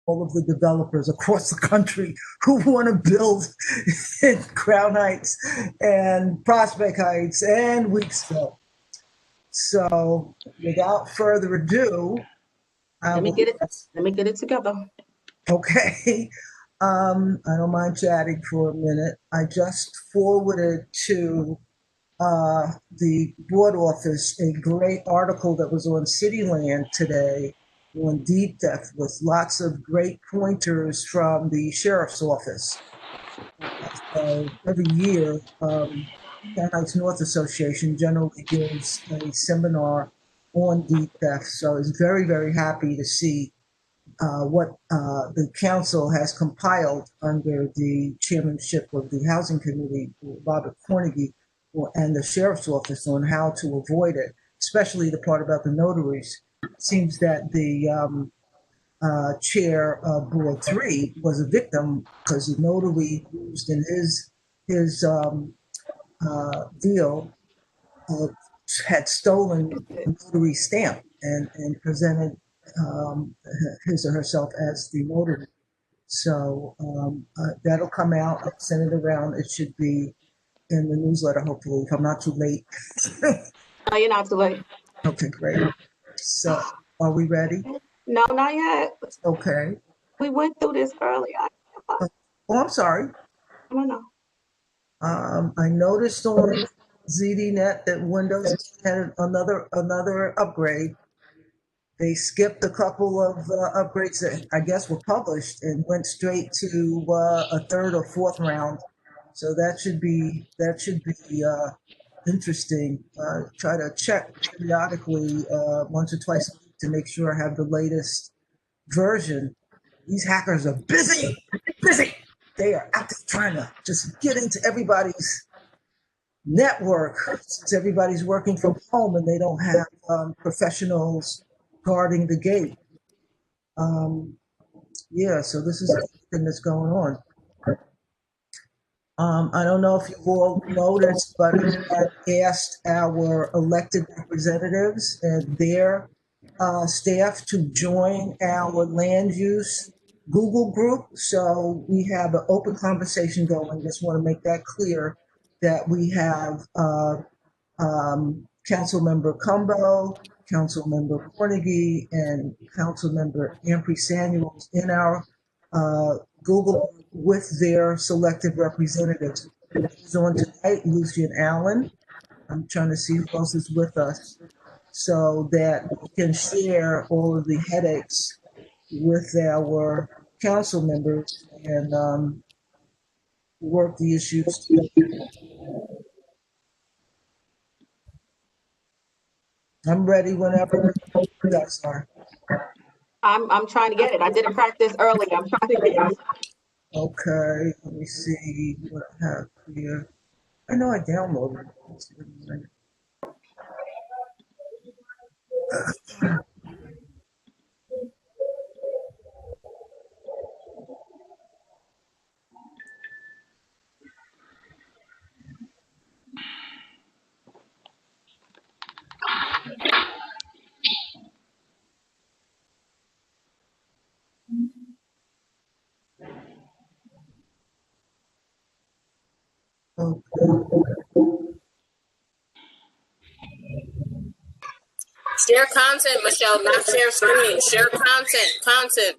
all of the developers across the country who want to build in Crown Heights and Prospect Heights and Weeksville. So without further ado, let me get it together. Okay. I don't mind chatting for a minute. I just forwarded to the board office a great article that was on Cityland today on deed theft with lots of great pointers from the sheriff's office. So every year, Crown Heights North Association generally gives a seminar on deed theft. So I was very, very happy to see what the council has compiled under the chairmanship of the Housing Committee, Robert Cornegie, and the Sheriff's Office on how to avoid it, especially the part about the notaries. It seems that the chair of Board 3 was a victim because the notary used in his deal had stolen the notary stamp and presented his or herself as the notary. So that'll come out. I'll send it around. It should be in the newsletter, hopefully, if I'm not too late. No, you're not too late. Okay, great. So are we ready? No, not yet. Okay. We went through this earlier. Oh, I'm sorry. I don't know. I noticed on ZDNet that Windows had another upgrade. They skipped a couple of upgrades that I guess were published and went straight to a third or fourth round. So that should be interesting. Try to check periodically once or twice a week to make sure I have the latest version. These hackers are busy. They are out there trying to just get into everybody's network since everybody's working from home and they don't have professionals guarding the gate. Yeah, so this is everything that's going on. I don't know if you've all noticed, but we have asked our elected representatives and their staff to join our land use Google group. So we have an open conversation going. Just want to make that clear that we have Councilmember Cumbo, Councilmember Cornegie, and Councilmember Ampry Samuels in our Google with their selected representatives. Who's on tonight? Lucian Allen. I'm trying to see who else is with us so that we can share all of the headaches with our council members and work the issues together. I'm ready whenever you guys are. I'm trying to get it. I did a practice earlier. I'm trying to get it. Okay, let me see what I have here. I know I downloaded it. Share content, Michelle, not share screen. Share content.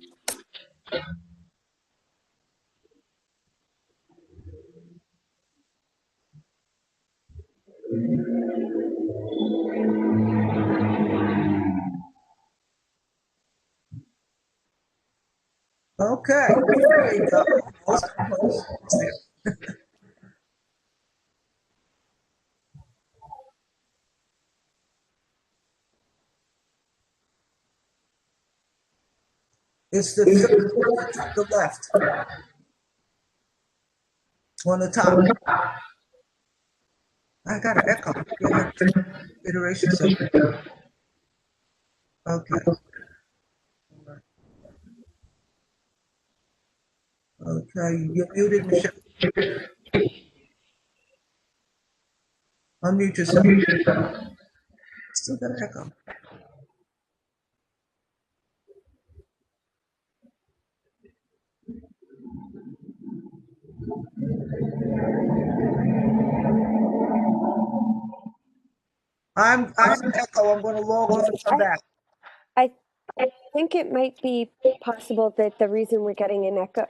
Okay, there you go. It's the third to the left. On the top. I got an echo. Yeah, iteration. Okay. Okay, you're muted, Michelle. Unmute yourself. Still got an echo. I have an echo. I'm going to log off and come back. I think it might be possible that the reason we're getting an echo.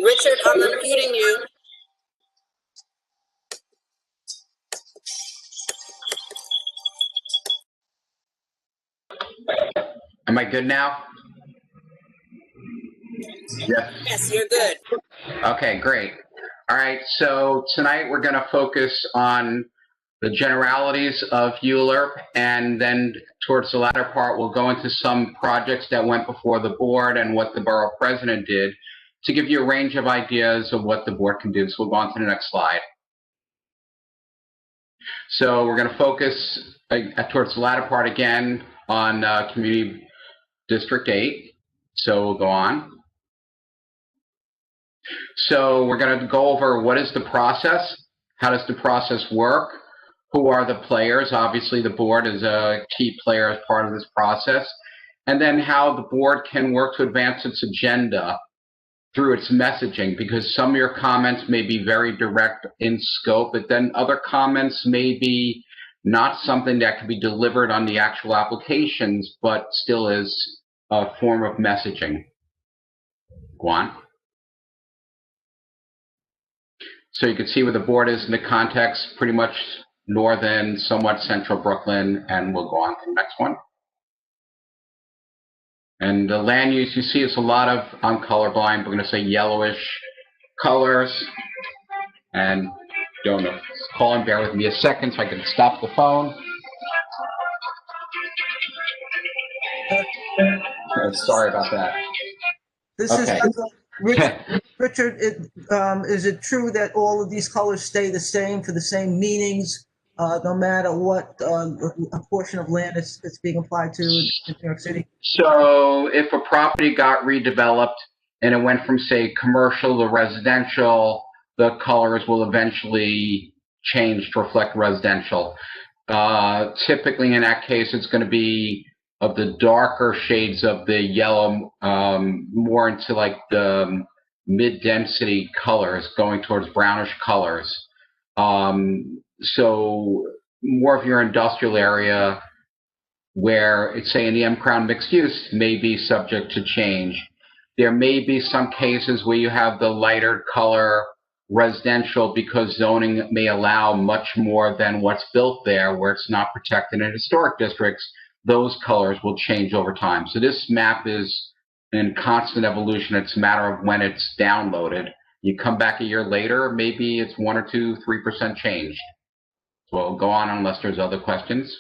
Richard, I'm unmuting you. Am I good now? Yes. Yes, you're good. Okay, great. All right, so tonight we're going to focus on the generalities of ULURP, and then towards the latter part, we'll go into some projects that went before the board and what the borough president did to give you a range of ideas of what the board can do. So we'll go on to the next slide. So we're going to focus towards the latter part again on Community District 8. So we'll go on. So we're going to go over what is the process, how does the process work, who are the players. Obviously, the board is a key player as part of this process, and then how the board can work to advance its agenda through its messaging, because some of your comments may be very direct in scope, but then other comments may be not something that can be delivered on the actual applications, but still is a form of messaging. Go on. So you can see where the board is in the context, pretty much northern, somewhat central Brooklyn, and we'll go on to the next one. And the land use, you see it's a lot of, I'm colorblind, we're going to say yellowish colors. And don't know, Colin, bear with me a second so I can stop the phone. Sorry about that. This Okay. is Richard. Is it true that all of these colors stay the same for the same meanings, no matter what a portion of land it's being applied to in New York City? So if a property got redeveloped and it went from, say, commercial to residential, the colors will eventually change to reflect residential. Typically in that case, it's going to be of the darker shades of the yellow, more into like the mid-density colors, going towards brownish colors. So more of your industrial area, where it's, say, in the M Crown mixed use, may be subject to change. There may be some cases where you have the lighter color residential because zoning may allow much more than what's built there, where it's not protected in historic districts. Those colors will change over time. So this map is in constant evolution. It's a matter of when it's downloaded. You come back a year later, maybe it's 1 or 2, 3% changed. So we'll go on unless there's other questions.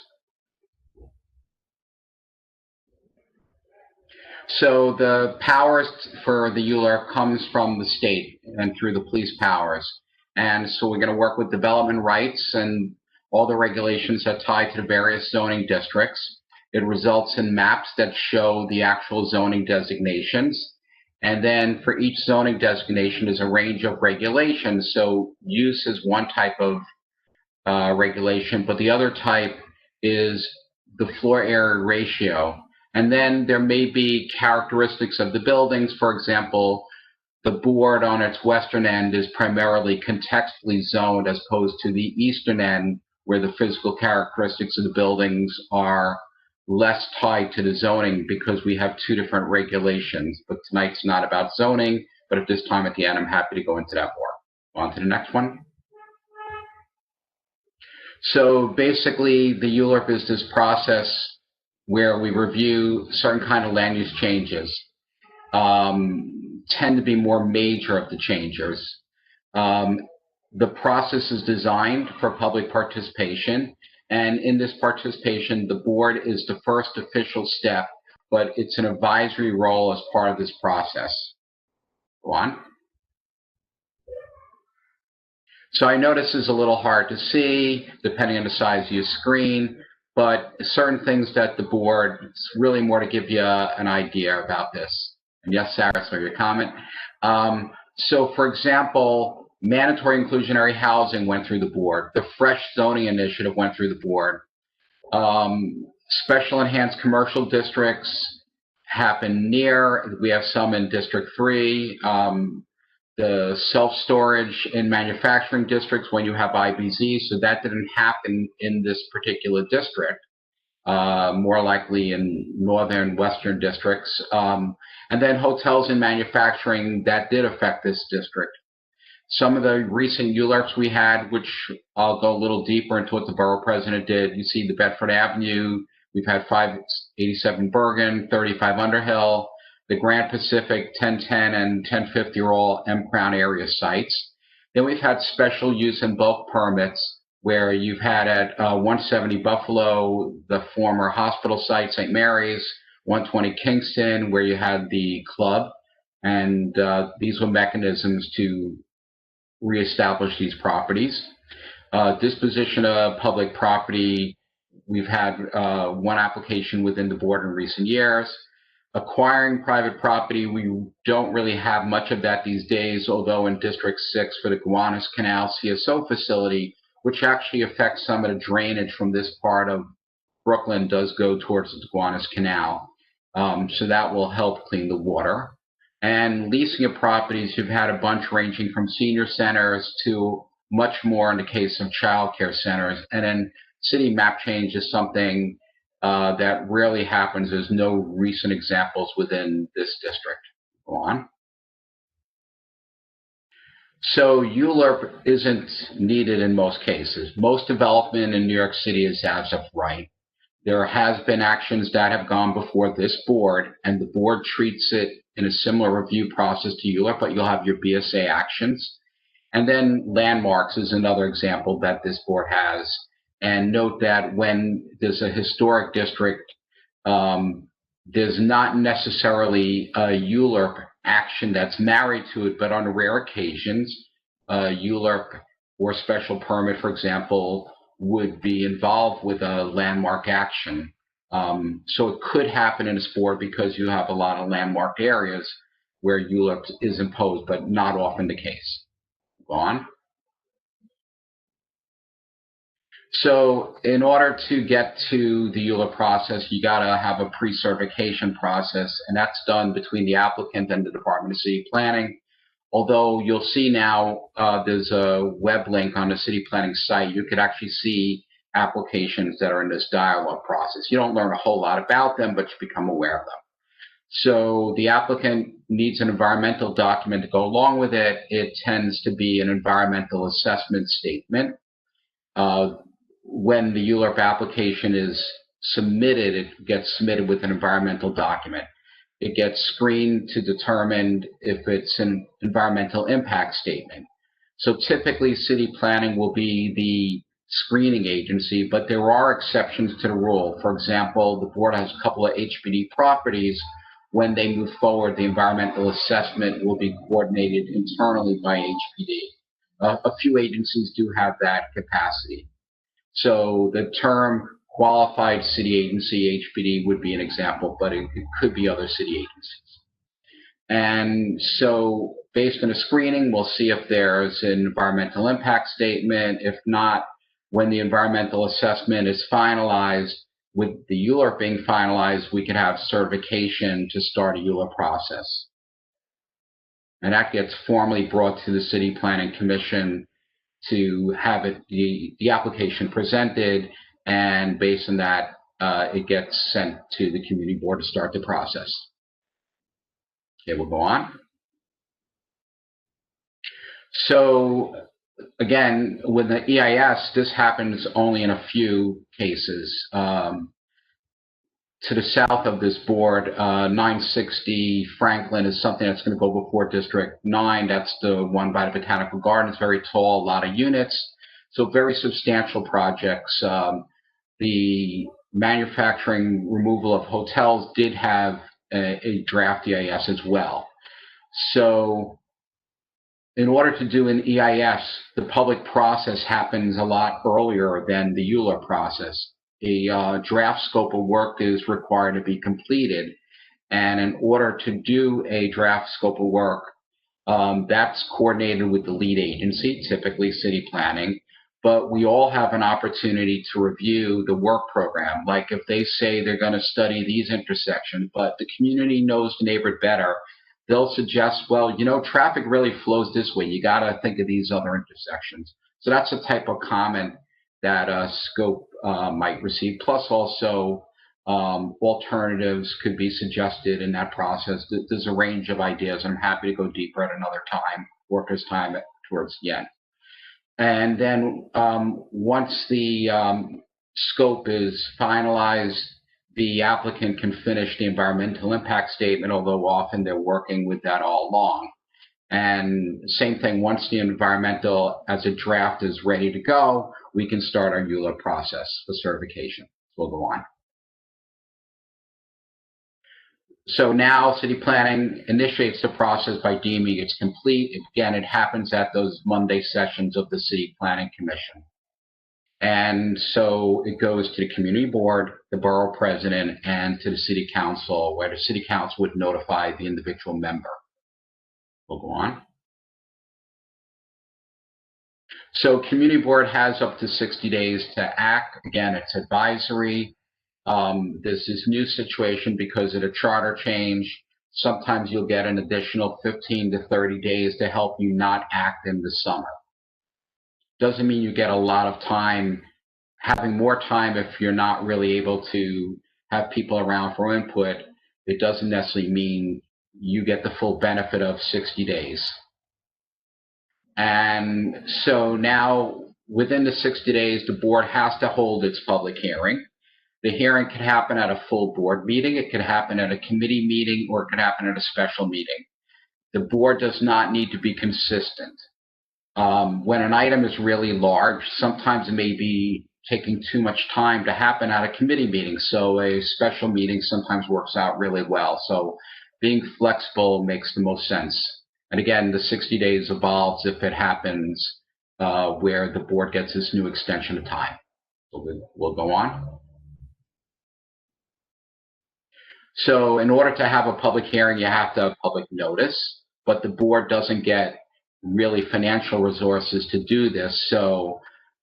So the powers for the ULURP comes from the state and through the police powers. And so we're going to work with development rights and all the regulations that tie to the various zoning districts. It results in maps that show the actual zoning designations. And then for each zoning designation is a range of regulations. So use is one type of regulation, but the other type is the floor area ratio. And then there may be characteristics of the buildings. For example, the board on its western end is primarily contextually zoned as opposed to the eastern end, where the physical characteristics of the buildings are less tied to the zoning because we have two different regulations. But tonight's not about zoning, but at this time at the end, I'm happy to go into that more. On to the next one. So basically, the ULURP is this process where we review certain kind of land use changes. Tend to be more major of the changes. The process is designed for public participation, and in this participation, the board is the first official step, but it's an advisory role as part of this process. Go on. So I know this is a little hard to see, depending on the size of your screen, but certain things that the board, it's really more to give you an idea about this. And yes, Sarah, so your comment. So for example, mandatory inclusionary housing went through the board. The fresh zoning initiative went through the board. Special enhanced commercial districts happen near. We have some in District 3. The self-storage in manufacturing districts when you have IBZ, so that didn't happen in this particular district, more likely in northern, western districts. And then hotels and manufacturing, that did affect this district. Some of the recent ULURPs we had, which I'll go a little deeper into what the borough president did. You see the Bedford Avenue, we've had 587 Bergen, 35 Underhill, the Grand Pacific, 1010 and 1050 are all M Crown area sites. Then we've had special use and bulk permits where you've had at 170 Buffalo, the former hospital site, St. Mary's, 120 Kingston, where you had the club. And these were mechanisms to reestablish these properties. Disposition of public property, we've had one application within the board in recent years. Acquiring private property, we don't really have much of that these days, although in District 6 for the Gowanus Canal CSO facility, which actually affects some of the drainage from this part of Brooklyn, does go towards the Gowanus Canal. So that will help clean the water. And leasing of properties, you've had a bunch ranging from senior centers to much more in the case of child care centers. And then city map change is something that rarely happens. There's no recent examples within this district. Go on. So ULURP isn't needed in most cases. Most development in New York City is as of right. There has been actions that have gone before this board, and the board treats it in a similar review process to ULURP, but you'll have your BSA actions. And then landmarks is another example that this board has. And note that when there's a historic district, there's not necessarily a ULURP action that's married to it, but on rare occasions, ULURP or special permit, for example, would be involved with a landmark action. So it could happen in a sport because you have a lot of landmark areas where ULURP is imposed, but not often the case. Go on. So in order to get to the ULURP process, you got to have a pre-certification process, and that's done between the applicant and the Department of City Planning. Although you'll see now there's a web link on the city planning site, you could actually see applications that are in this dialogue process. You don't learn a whole lot about them, but you become aware of them. So the applicant needs an environmental document to go along with it. It tends to be an environmental assessment statement. When the ULURP application is submitted, it gets submitted with an environmental document. It gets screened to determine if it's an environmental impact statement. So typically city planning will be the screening agency, but there are exceptions to the rule. For example, the board has a couple of HPD properties. When they move forward, the environmental assessment will be coordinated internally by HPD. A few agencies do have that capacity. So the term qualified city agency, HPD, would be an example, but it could be other city agencies. And so based on a screening, we'll see if there's an environmental impact statement. If not, when the environmental assessment is finalized, with the ULURP being finalized, we can have certification to start a ULURP process. And that gets formally brought to the City Planning Commission to have it, the application presented, and based on that, it gets sent to the community board to start the process. Okay, we'll go on. So again, with the EIS, this happens only in a few cases. To the south of this board, 960 Franklin is something that's going to go before District 9. That's the one by the Botanical Gardens, very tall, a lot of units. So very substantial projects. The manufacturing removal of hotels did have a draft EIS as well. So in order to do an EIS, the public process happens a lot earlier than the ULURP process. a draft scope of work is required to be completed. And in order to do a draft scope of work, that's coordinated with the lead agency, typically city planning. But we all have an opportunity to review the work program. Like if they say they're going to study these intersections, but the community knows the neighborhood better, they'll suggest, well, you know, traffic really flows this way. You got to think of these other intersections. So that's the type of comment that scope might receive. Plus also alternatives could be suggested in that process. There's a range of ideas. I'm happy to go deeper at another time, workers' time towards the end. And then once the scope is finalized, the applicant can finish the environmental impact statement, although often they're working with that all along. And same thing, once the environmental as a draft is ready to go, we can start our ULURP process for certification. We'll go on. So now city planning initiates the process by deeming it's complete. Again, it happens at those Monday sessions of the City Planning Commission. And so it goes to the community board, the borough president, and to the city council, where the city council would notify the individual member. We'll go on. So community board has up to 60 days to act. Again, it's advisory. This is new situation because of the charter change. Sometimes you'll get an additional 15 to 30 days to help you not act in the summer. Doesn't mean you get a lot of time, having more time if you're not really able to have people around for input. It doesn't necessarily mean you get the full benefit of 60 days. And so now within the 60 days, the board has to hold its public hearing. The hearing could happen at a full board meeting, it could happen at a committee meeting, or it could happen at a special meeting. The board does not need to be consistent. When an item is really large, sometimes it may be taking too much time to happen at a committee meeting, so a special meeting sometimes works out really well. So being flexible makes the most sense. And again, the 60 days evolves if it happens where the board gets this new extension of time. So we'll go on. So in order to have a public hearing, you have to have public notice, but the board doesn't get really financial resources to do this. So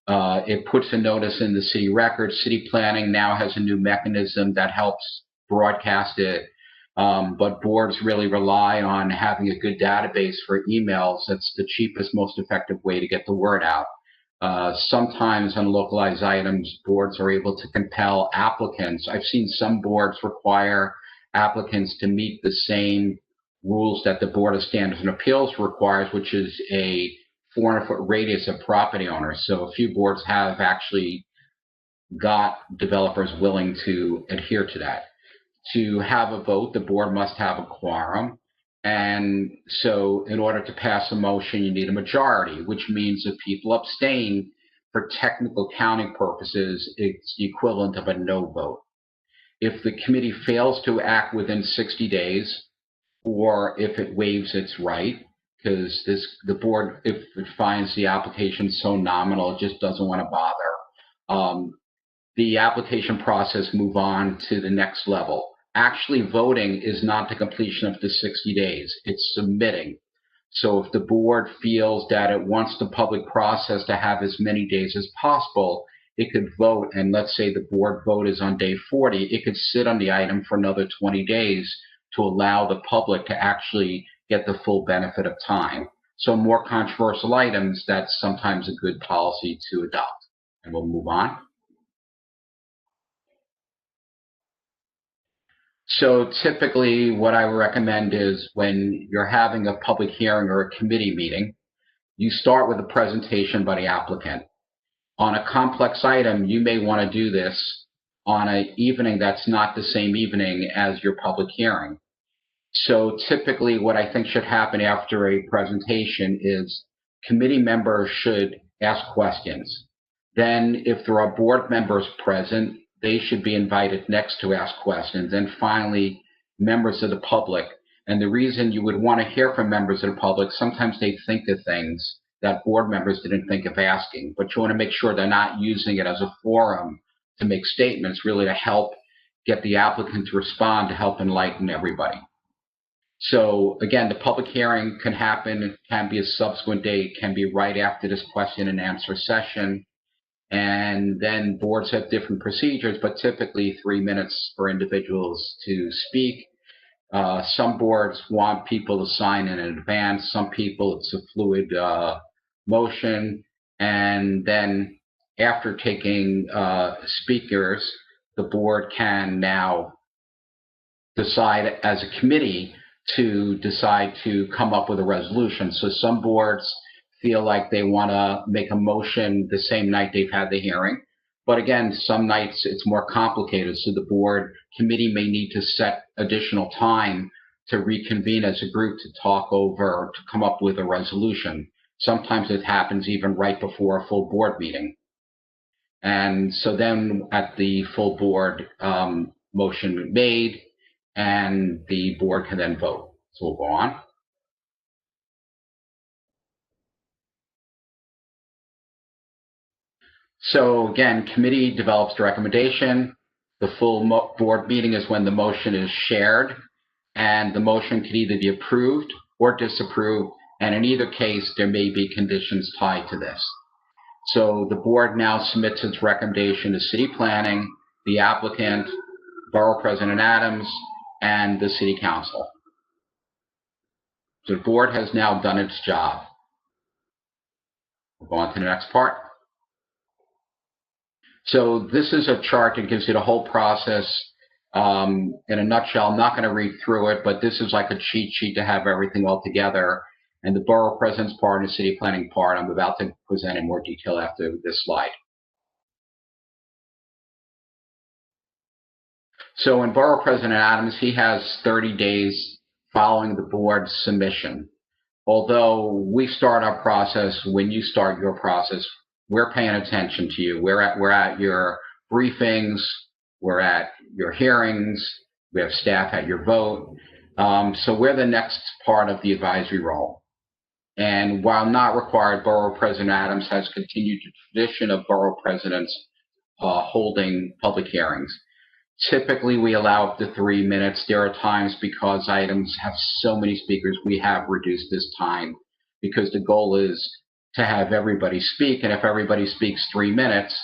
it puts a notice in the city record. City planning now has a new mechanism that helps broadcast it. But boards really rely on having a good database for emails. That's the cheapest, most effective way to get the word out. Sometimes on localized items, boards are able to compel applicants. I've seen some boards require applicants to meet the same rules that the Board of Standards and Appeals requires, which is a 400-foot radius of property owners. So a few boards have actually got developers willing to adhere to that. To have a vote, the board must have a quorum. And so in order to pass a motion, you need a majority, which means if people abstain for technical counting purposes, it's the equivalent of a no vote. If the committee fails to act within 60 days, or if it waives its right, because the board, if it finds the application so nominal, it just doesn't want to bother, the application process move on to the next level. Actually voting is not the completion of the 60 days, it's submitting. So if the board feels that it wants the public process to have as many days as possible, it could vote, and let's say the board vote is on day 40, it could sit on the item for another 20 days to allow the public to actually get the full benefit of time. So more controversial items, that's sometimes a good policy to adopt. And we'll move on. So typically what I recommend is when you're having a public hearing or a committee meeting, you start with a presentation by the applicant. On a complex item, you may want to do this on an evening that's not the same evening as your public hearing. So typically what I think should happen after a presentation is committee members should ask questions. Then if there are board members present, they should be invited next to ask questions. And finally, members of the public. And the reason you would want to hear from members of the public, sometimes they think of things that board members didn't think of asking, but you want to make sure they're not using it as a forum to make statements, really to help get the applicant to respond, to help enlighten everybody. So again, the public hearing can happen, can be a subsequent date, can be right after this question and answer session. And then boards have different procedures, but typically 3 minutes for individuals to speak. Some boards want people to sign in advance. Some people, it's a fluid motion. And then after taking speakers, the board can now decide as a committee to decide to come up with a resolution. So some boards feel like they want to make a motion the same night they've had the hearing. But again, some nights it's more complicated. So the board committee may need to set additional time to reconvene as a group to talk over, to come up with a resolution. Sometimes it happens even right before a full board meeting. And so then at the full board, motion made, and the board can then vote. So we'll go on. So again, committee develops the recommendation. The full board meeting is when the motion is shared, and the motion can either be approved or disapproved, and in either case, there may be conditions tied to this. So the board now submits its recommendation to city planning, the applicant, Borough President Adams, and the city council. So the board has now done its job. We'll go on to the next part. So this is a chart that gives you the whole process in a nutshell. I'm not going to read through it, but this is like a cheat sheet to have everything all together. And the borough president's part and the city planning part, I'm about to present in more detail after this slide. So in Borough President Adams, he has 30 days following the board's submission. Although we start our process, when you start your process, we're paying attention to you. We're at your briefings, we're at your hearings, we have staff at your vote. So we're the next part of the advisory role. And while not required, Borough President Adams has continued the tradition of borough presidents holding public hearings. Typically, we allow up to 3 minutes. There are times, because items have so many speakers, we have reduced this time, because the goal is to have everybody speak. And if everybody speaks 3 minutes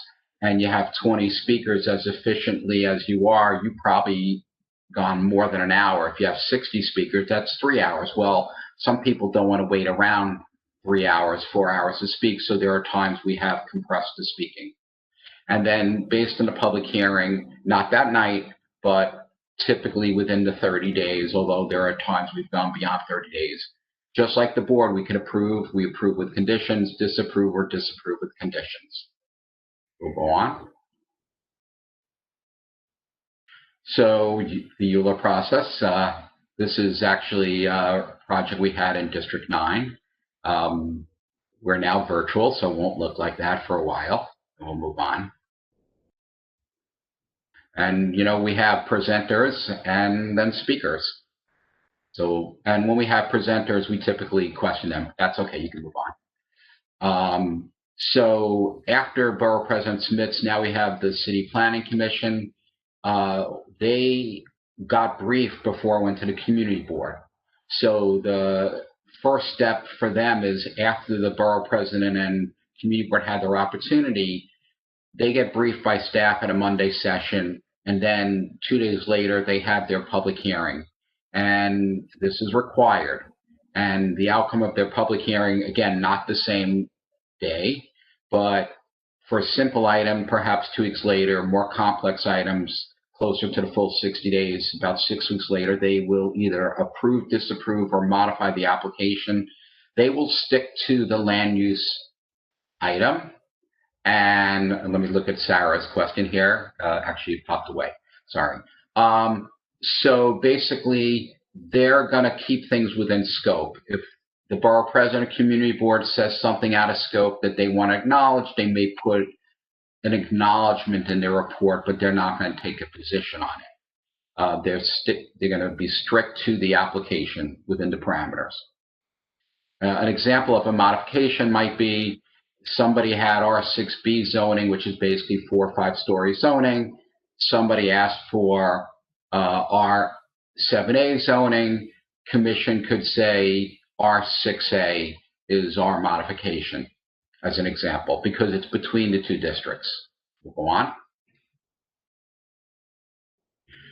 and you have 20 speakers as efficiently as you are, you probably gone more than an hour. If you have 60 speakers, that's 3 hours. Well, some people don't want to wait around 3 hours, 4 hours to speak. So there are times we have compressed the speaking. And then based on the public hearing, not that night, but typically within the 30 days, although there are times we've gone beyond 30 days. Just like the board, we can approve, we approve with conditions, disapprove or disapprove with conditions. We'll go on. So the ULURP process, this is actually a project we had in District 9. We're now virtual, so it won't look like that for a while. And we'll move on. And, you know, we have presenters and then speakers. So, and when we have presenters, we typically question them. That's okay, you can move on. So after Borough President submits, now we have the City Planning Commission. They got briefed before it went to the Community Board. So the first step for them is after the Borough President and Community Board had their opportunity, they get briefed by staff at a Monday session, and then 2 days later, they have their public hearing. And this is required. And the outcome of their public hearing, again, not the same day, but for a simple item, perhaps 2 weeks later, more complex items, closer to the full 60 days, about 6 weeks later, they will either approve, disapprove, or modify the application. They will stick to the land use item. And let me look at Sarah's question here. Actually, it popped away. Sorry. So basically, they're going to keep things within scope. If the Borough President Community Board says something out of scope that they want to acknowledge, they may put an acknowledgement in their report, but they're not going to take a position on it. They're going to be strict to the application within the parameters. An example of a modification might be somebody had R6B zoning, which is basically 4 or 5-story zoning. Somebody asked for R7A zoning. Commission could say R6A is our modification, as an example, because it's between the 2 districts. We'll go on.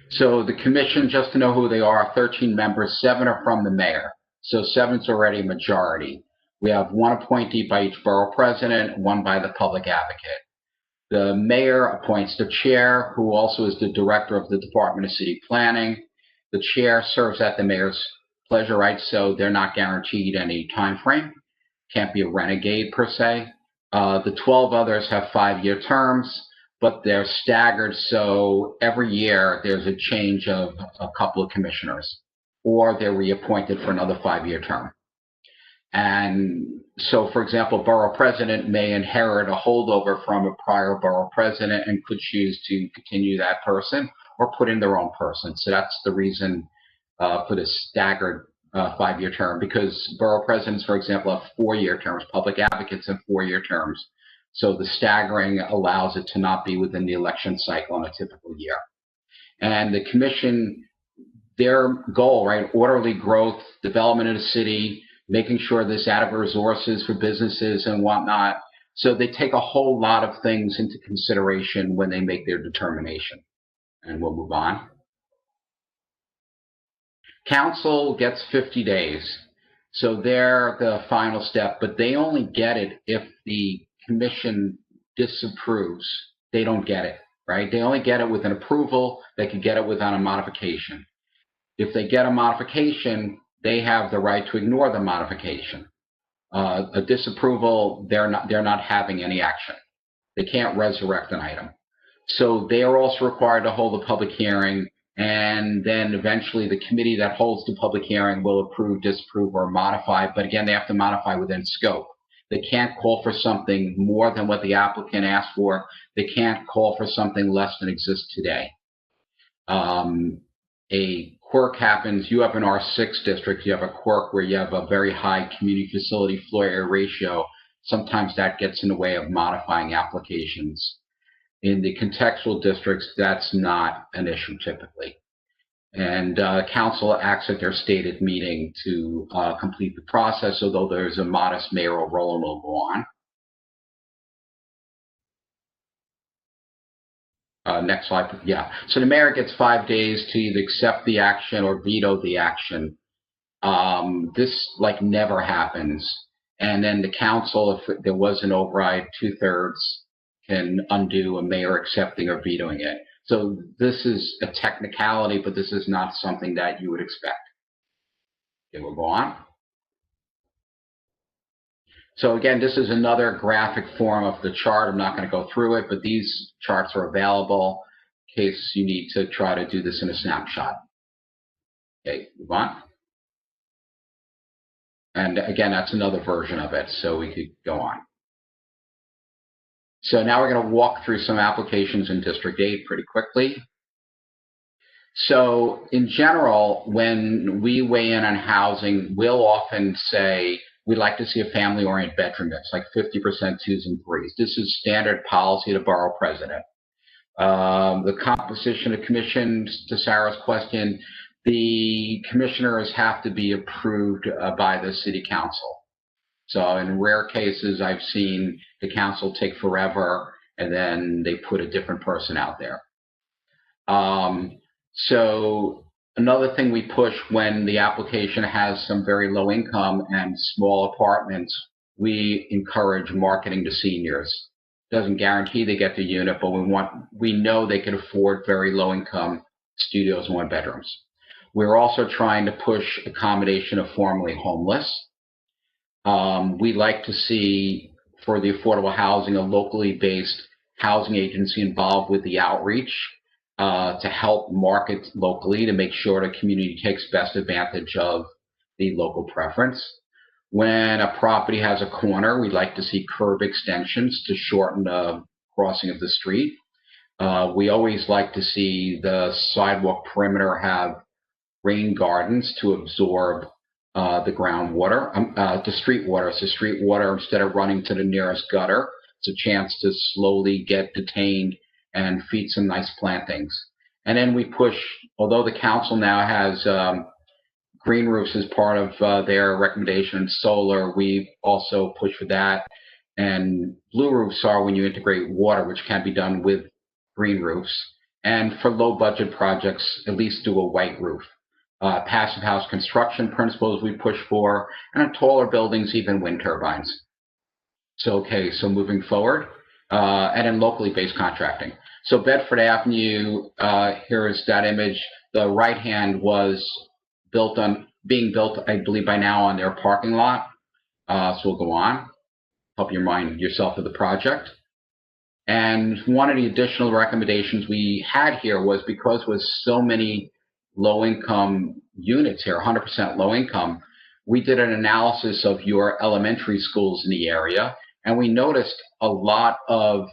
So the commission, just to know who they are, 13 members, 7 are from the mayor. So 7's already a majority. We have 1 appointee by each borough president, 1 by the public advocate. The mayor appoints the chair, who also is the director of the Department of City Planning. The chair serves at the mayor's pleasure, right? So they're not guaranteed any time frame. Can't be a renegade per se. The 12 others have 5-year terms, but they're staggered, so every year there's a change of a couple of commissioners, or they're reappointed for another 5-year term. And so, for example, borough president may inherit a holdover from a prior borough president and could choose to continue that person or put in their own person. So that's the reason for this staggered 5-year term, because borough presidents, for example, have 4-year terms, public advocates have 4-year terms. So the staggering allows it to not be within the election cycle in a typical year. And the commission, their goal, right, orderly growth, development of the city, making sure there's adequate resources for businesses and whatnot. So they take a whole lot of things into consideration when they make their determination. And we'll move on. Council gets 50 days. So they're the final step, but they only get it if the commission disapproves. They don't get it, right? They only get it with an approval. They could get it without a modification. If they get a modification, they have the right to ignore the modification. A disapproval, they're not having any action. They can't resurrect an item. So they are also required to hold a public hearing, and then eventually the committee that holds the public hearing will approve, disapprove, or modify. But again, they have to modify within scope. They can't call for something more than what the applicant asked for. They can't call for something less than exists today. A quirk happens. You have an R6 district. You have a quirk where you have a very high community facility floor area ratio. Sometimes that gets in the way of modifying applications. In the contextual districts, that's not an issue typically. And council acts at their stated meeting to complete the process, although there's a modest mayoral role, and we'll go on. Next slide. Yeah. So the mayor gets 5 days to either accept the action or veto the action. This never happens. And then the council, if there was an override, 2/3 can undo a mayor accepting or vetoing it. So this is a technicality, but this is not something that you would expect. Okay, we'll go on. So again, this is another graphic form of the chart. I'm not going to go through it, but these charts are available in case you need to try to do this in a snapshot. Okay, move on. And again, that's another version of it, so we could go on. So now we're going to walk through some applications in District 8 pretty quickly. So in general, when we weigh in on housing, we'll often say we'd like to see a family-oriented bedroom mix, like 50% 2s and 3s. This is standard policy of the borough president. The composition of commissions, to Sarah's question, the commissioners have to be approved by the city council. So in rare cases, I've seen the council take forever and then they put a different person out there. So another thing we push when the application has some very low income and small apartments, we encourage marketing to seniors. Doesn't guarantee they get the unit, but we know they can afford very low income studios and 1 bedrooms. We're also trying to push accommodation of formerly homeless. We'd like to see, for the affordable housing, a locally based housing agency involved with the outreach to help market locally to make sure the community takes best advantage of the local preference. When a property has a corner, we'd like to see curb extensions to shorten the crossing of the street. We always like to see the sidewalk perimeter have rain gardens to absorb the groundwater, the street water. So street water, instead of running to the nearest gutter, it's a chance to slowly get detained and feed some nice plantings. And then we push, although the council now has green roofs as part of their recommendation, solar, we also push for that. And blue roofs are when you integrate water, which can be done with green roofs. And for low budget projects, at least do a white roof. Passive house construction principles we push for, and on taller buildings, even wind turbines. So, okay, so moving forward, and then locally based contracting. So Bedford Avenue, here is that image. The right hand was being built, I believe by now, on their parking lot. So we'll go on, help you remind yourself of the project. And one of the additional recommendations we had here was, because with so many low-income units here, 100% low-income, we did an analysis of your elementary schools in the area, and we noticed a lot of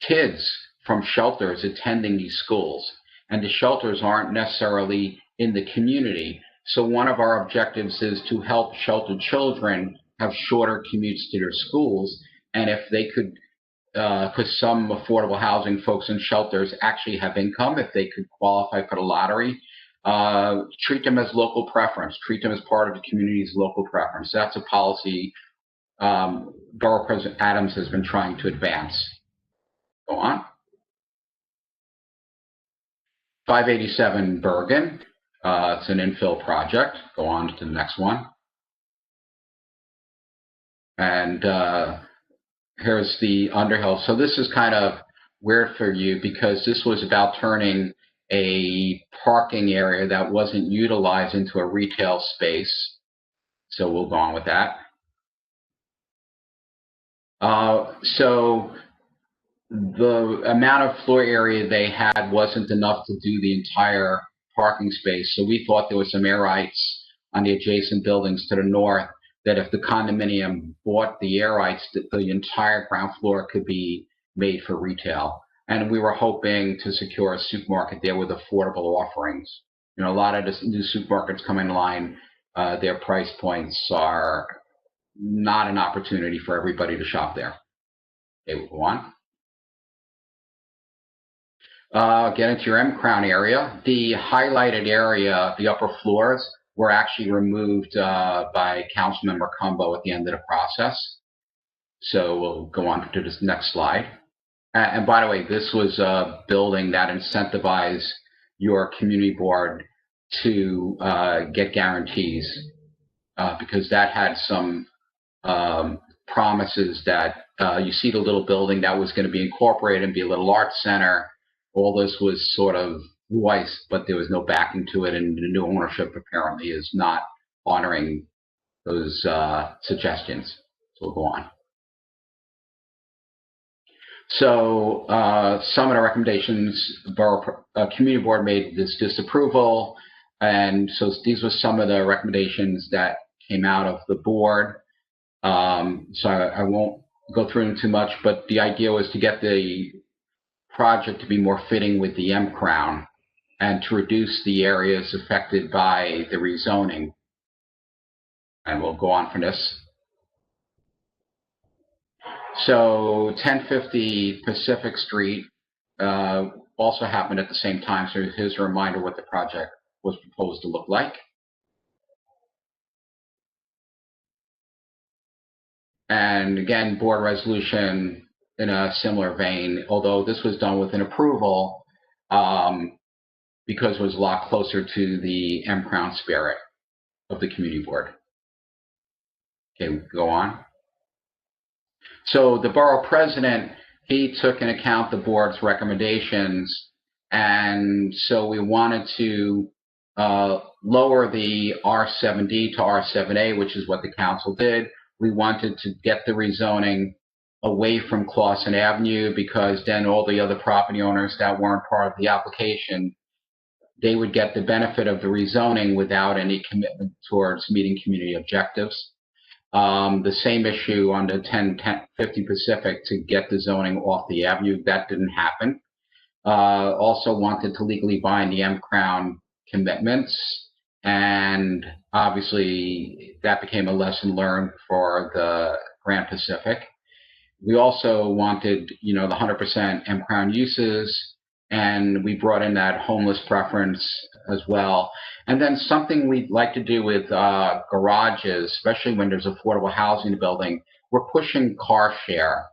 kids from shelters attending these schools. And the shelters aren't necessarily in the community. So one of our objectives is to help sheltered children have shorter commutes to their schools. And if they could, because some affordable housing folks in shelters actually have income, if they could qualify for the lottery, treat them as local preference, treat them as part of the community's local preference. That's a policy Borough President Adams has been trying to advance. Go on. 587 Bergen, it's an infill project. Go on to the next one. And here's the Underhill. So this is kind of weird for you, because this was about turning a parking area that wasn't utilized into a retail space. So we'll go on with that. So the amount of floor area they had wasn't enough to do the entire parking space. So we thought there was some air rights on the adjacent buildings to the north, that if the condominium bought the air rights, that the entire ground floor could be made for retail. And we were hoping to secure a supermarket there with affordable offerings. You know, a lot of the new supermarkets coming in line, their price points are not an opportunity for everybody to shop there. Okay, we'll go on. Get into your M Crown area. The highlighted area, the upper floors, were actually removed by Councilmember Cumbo at the end of the process. So we'll go on to this next slide. And by the way, this was a building that incentivized your community board to get guarantees, because that had some promises that you see the little building that was going to be incorporated and be a little art center. All this was sort of voiced, but there was no backing to it, and the new ownership apparently is not honoring those suggestions. So we'll go on. So some of the recommendations, Borough Community Board made this disapproval, and so these were some of the recommendations that came out of the board. So I won't go through them too much, but the idea was to get the project to be more fitting with the M Crown and to reduce the areas affected by the rezoning. And we'll go on from this. So 1050 Pacific Street also happened at the same time. So here's a reminder what the project was proposed to look like. And again, board resolution in a similar vein, although this was done with an approval because it was a lot closer to the M Crown spirit of the community board. Okay, go on. So the borough president, he took into account the board's recommendations, and so we wanted to lower the R7D to R7A, which is what the council did. We wanted to get the rezoning away from Clawson Avenue, because then all the other property owners that weren't part of the application, they would get the benefit of the rezoning without any commitment towards meeting community objectives. The same issue on the 1050 Pacific to get the zoning off the avenue, that didn't happen. Also wanted to legally bind the M Crown commitments And obviously that became a lesson learned for the Grand Pacific. We also wanted, the 100% M-Crown uses, and we brought in that homeless preference as well. And then something we'd like to do with garages, especially when there's affordable housing in the building, we're pushing car share.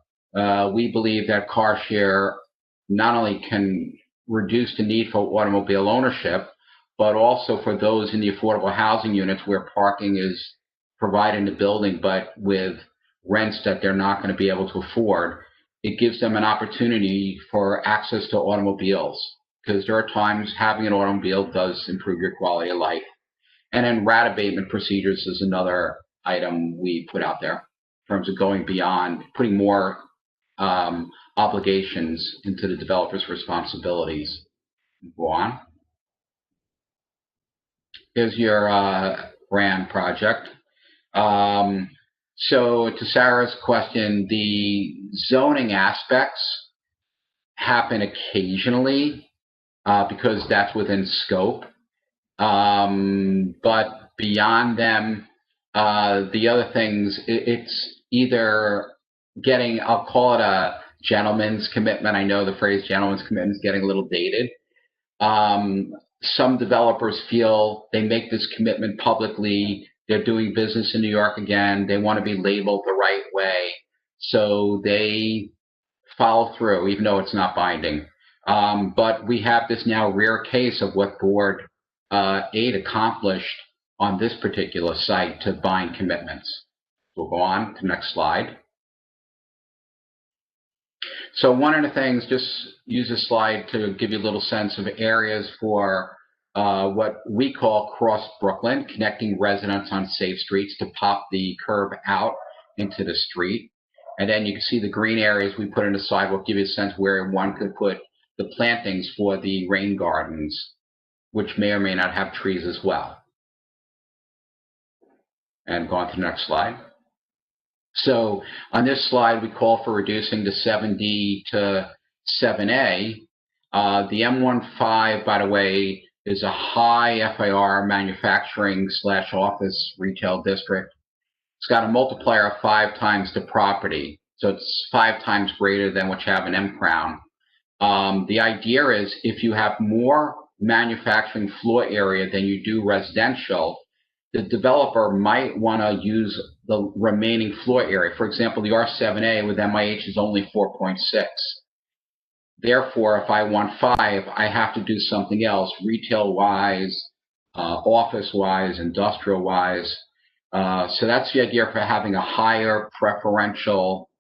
We believe that car share not only can reduce the need for automobile ownership, but also for those in the affordable housing units where parking is provided in the building, but with rents that they're not going to be able to afford, it gives them an opportunity for access to automobiles, because there are times having an automobile does improve your quality of life. And then rat abatement procedures is another item we put out there in terms of going beyond, putting more obligations into the developer's responsibilities. Go on. Here's your brand project. So to Sarah's question, the zoning aspects happen occasionally because that's within scope. But beyond them, the other things, it's either getting, I'll call it a gentleman's commitment. I know the phrase gentleman's commitment is getting a little dated. Some developers feel they make this commitment publicly. They're doing business in New York again. They want to be labeled the right way. So they follow through, even though it's not binding. But we have this now rare case of what Board 8 accomplished on this particular site to bind commitments. We'll go on to the next slide. So one of the things, just use this slide to give you a little sense of areas for what we call Cross Brooklyn, connecting residents on safe streets to pop the curb out into the street. And then you can see the green areas we put in the sidewalk, give you a sense where one could put the plantings for the rain gardens, which may or may not have trees as well. And go on to the next slide. So on this slide, we call for reducing the 7D to 7A. The M15, by the way, is a high FAR manufacturing / office retail district. It's got a multiplier of 5 times the property. So it's 5 times greater than what you have in M-Crown. The idea is if you have more manufacturing floor area than you do residential, the developer might want to use the remaining floor area. For example, the R7A with MIH is only 4.6. Therefore, if I want 5, I have to do something else, retail-wise, office-wise, industrial-wise. So that's the idea for having a higher preferential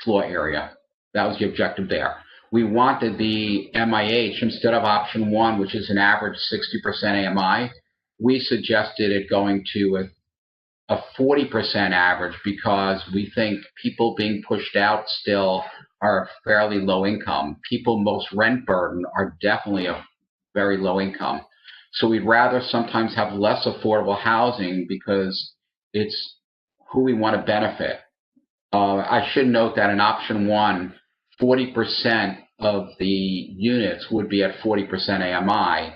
floor area. That was the objective there. We wanted the MIH, instead of option 1, which is an average 60% AMI, we suggested it going to a 40% average because we think people being pushed out still are fairly low income. People most rent burden are definitely a very low income. So we'd rather sometimes have less affordable housing because it's who we want to benefit. I should note that in option 1, 40% of the units would be at 40% AMI.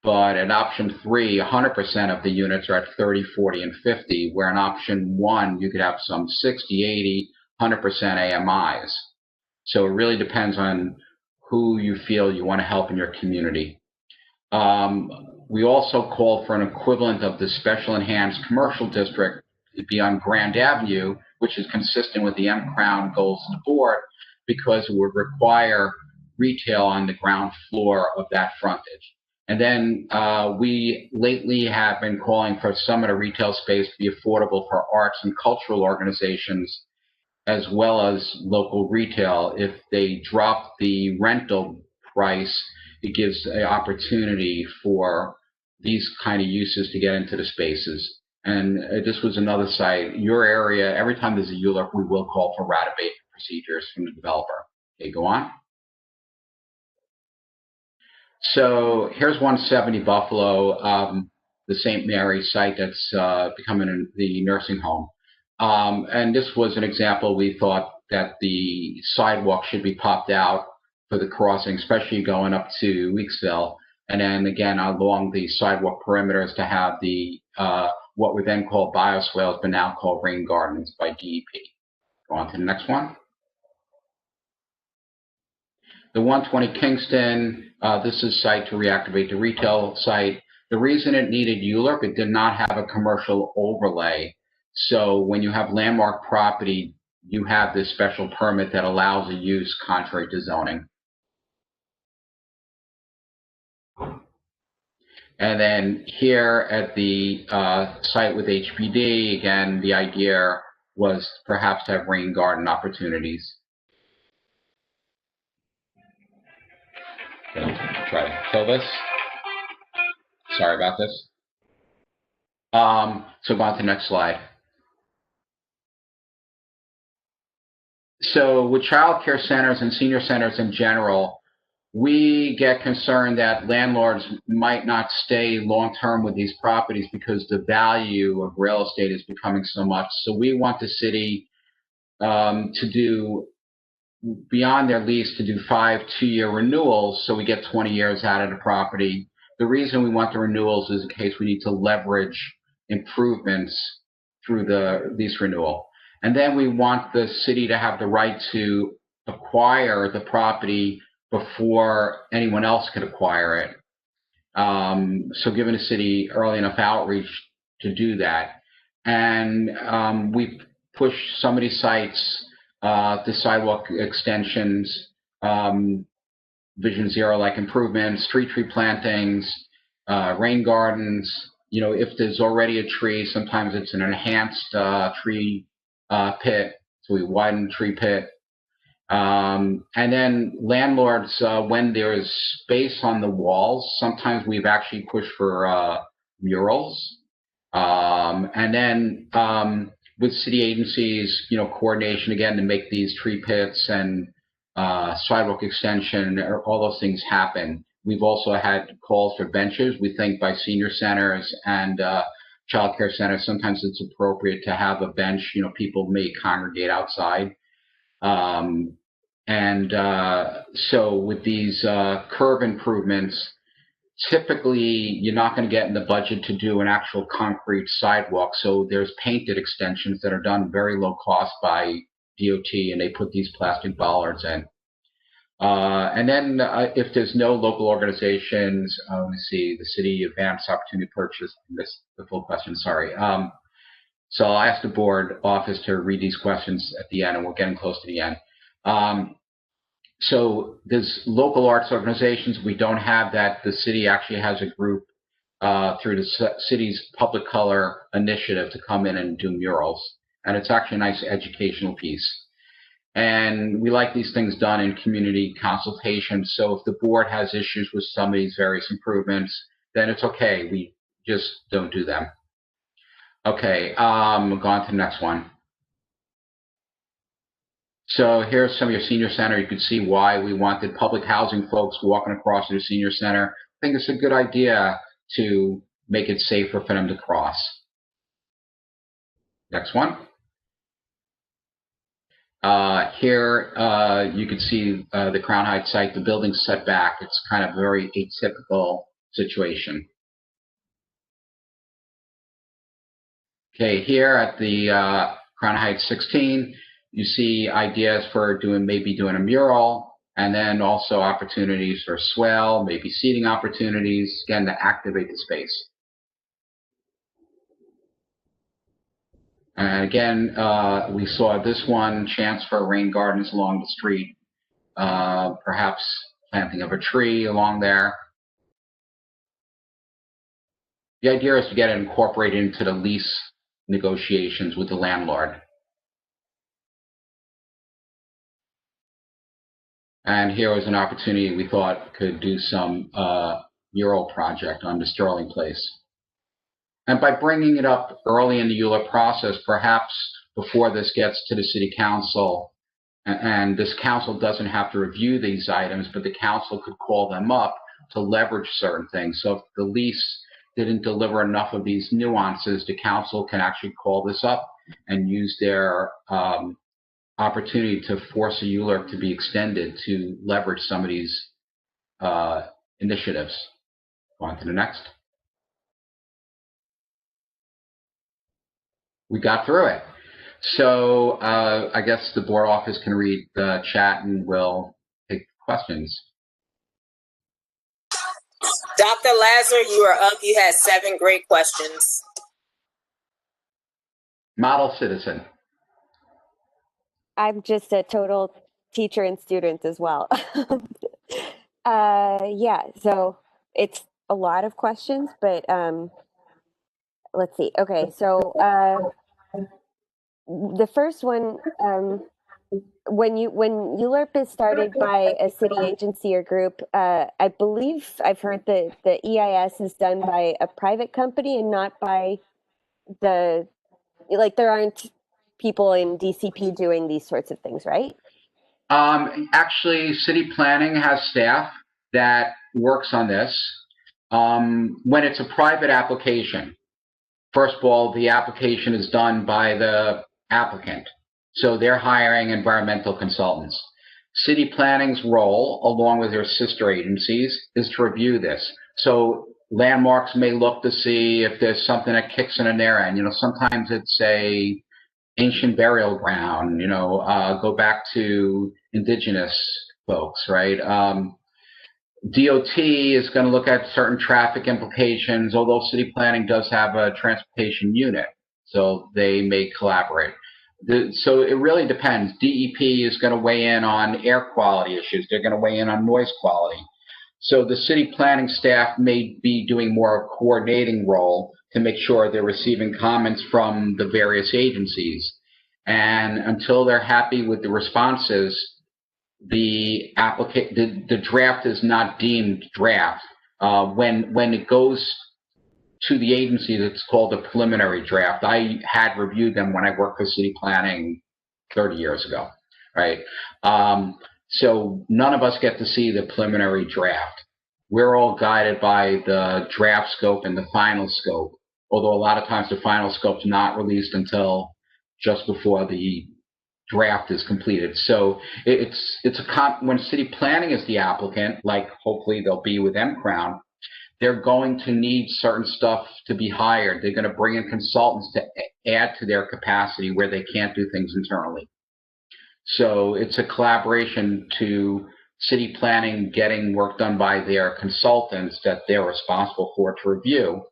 But in option 3, 100% of the units are at 30, 40, and 50, where in option 1, you could have some 60, 80, 100% AMIs. So it really depends on who you feel you want to help in your community. We also called for an equivalent of the special enhanced commercial district to be on Grand Avenue, which is consistent with the M-Crown goals of the board, because it would require retail on the ground floor of that frontage. And then we lately have been calling for some of the retail space to be affordable for arts and cultural organizations, as well as local retail. If they drop the rental price, it gives an opportunity for these kind of uses to get into the spaces. And this was another site. Your area, every time there's a ULURP, we will call for rat abatement procedures from the developer. Okay, go on. So here's 170 Buffalo, the St. Mary site that's becoming the nursing home. And this was an example. We thought that the sidewalk should be popped out for the crossing, especially going up to Weeksville. And then again, along the sidewalk perimeters to have the what were then called bioswales, but now called rain gardens by DEP. Go on to the next one. The 120 Kingston, this is site to reactivate the retail site. The reason it needed ULURP, it did not have a commercial overlay. So when you have landmark property, you have this special permit that allows a use contrary to zoning. And then here at the site with HPD, again, the idea was perhaps to have rain garden opportunities. Try to kill this. Sorry about this. So go on to the next slide. So with child care centers and senior centers in general, we get concerned that landlords might not stay long-term with these properties because the value of real estate is becoming so much. So we want the city to do, beyond their lease, to do 5 two-year renewals so we get 20 years out of the property. The reason we want the renewals is in case we need to leverage improvements through the lease renewal. And then we want the city to have the right to acquire the property before anyone else could acquire it. So giving the city early enough outreach to do that. And we push some of these sites, the sidewalk extensions, Vision Zero-like improvements, street tree plantings, rain gardens. You know, if there's already a tree, sometimes it's an enhanced tree pit, so we widen the tree pit. And then landlords, when there's space on the walls, sometimes we've actually pushed for murals. And then with city agencies, you know, coordination again to make these tree pits and sidewalk extension, all those things happen. We've also had calls for benches. We think by senior centers and child care centers, sometimes it's appropriate to have a bench. You know, people may congregate outside. So with these curb improvements, typically you're not going to get in the budget to do an actual concrete sidewalk. So there's painted extensions that are done very low cost by DOT, and they put these plastic bollards in. And then if there's no local organizations, let me see, the city advanced opportunity purchase, this the full question, sorry. So I'll ask the board office to read these questions at the end, and we're getting close to the end. So there's local arts organizations. We don't have that. The city actually has a group through the city's public color initiative to come in and do murals. And it's actually a nice educational piece. And we like these things done in community consultation. So if the board has issues with some of these various improvements, then it's okay. We just don't do them. Okay, we'll go on to the next one. So here's some of your senior center. You can see why we wanted public housing folks walking across to the senior center. I think it's a good idea to make it safer for them to cross. Next one. Here you can see the Crown Heights site, the building's set back. It's kind of a very atypical situation. Okay, here at the Crown Heights 16, you see ideas for maybe doing a mural, and then also opportunities for swell, maybe seating opportunities, again, to activate the space. And again, we saw this one, chance for rain gardens along the street, perhaps planting of a tree along there. The idea is to get it incorporated into the lease negotiations with the landlord. And here was an opportunity we thought could do some mural project on the Sterling Place. And by bringing it up early in the ULURP process, perhaps before this gets to the city council, and this council doesn't have to review these items, but the council could call them up to leverage certain things. So if the lease didn't deliver enough of these nuances, the council can actually call this up and use their opportunity to force a ULURP to be extended to leverage some of these initiatives. On to the next. We got through it. So I guess the board office can read the chat and we'll take questions. Dr. Lazar, you are up. You had 7 great questions. Model citizen. I'm just a total teacher and student as well. Yeah, so it's a lot of questions, but let's see. Okay, so the first one, when ULURP is started by a city agency or group, I believe I've heard that the EIS is done by a private company and not by there aren't people in DCP doing these sorts of things, right? Actually, city planning has staff that works on this. When it's a private application, first of all, the application is done by the applicant. So they're hiring environmental consultants. City planning's role, along with their sister agencies, is to review this. So landmarks may look to see if there's something that kicks in on their end. Sometimes it's a ancient burial ground, go back to indigenous folks, right? DOT is going to look at certain traffic implications, although city planning does have a transportation unit, so they may collaborate. So it really depends. DEP is going to weigh in on air quality issues. They're going to weigh in on noise quality. So the city planning staff may be doing more of a coordinating role to make sure they're receiving comments from the various agencies. And until they're happy with the responses, the draft is not deemed draft. When it goes to the agency, it's called a preliminary draft. I had reviewed them when I worked for city planning 30 years ago, right? So none of us get to see the preliminary draft. We're all guided by the draft scope and the final scope, although a lot of times the final scope's not released until just before the draft is completed. So when city planning is the applicant, like hopefully they'll be with M-Crown, they're going to need certain stuff to be hired. They're going to bring in consultants to add to their capacity where they can't do things internally. So it's a collaboration to city planning getting work done by their consultants that they're responsible for to review,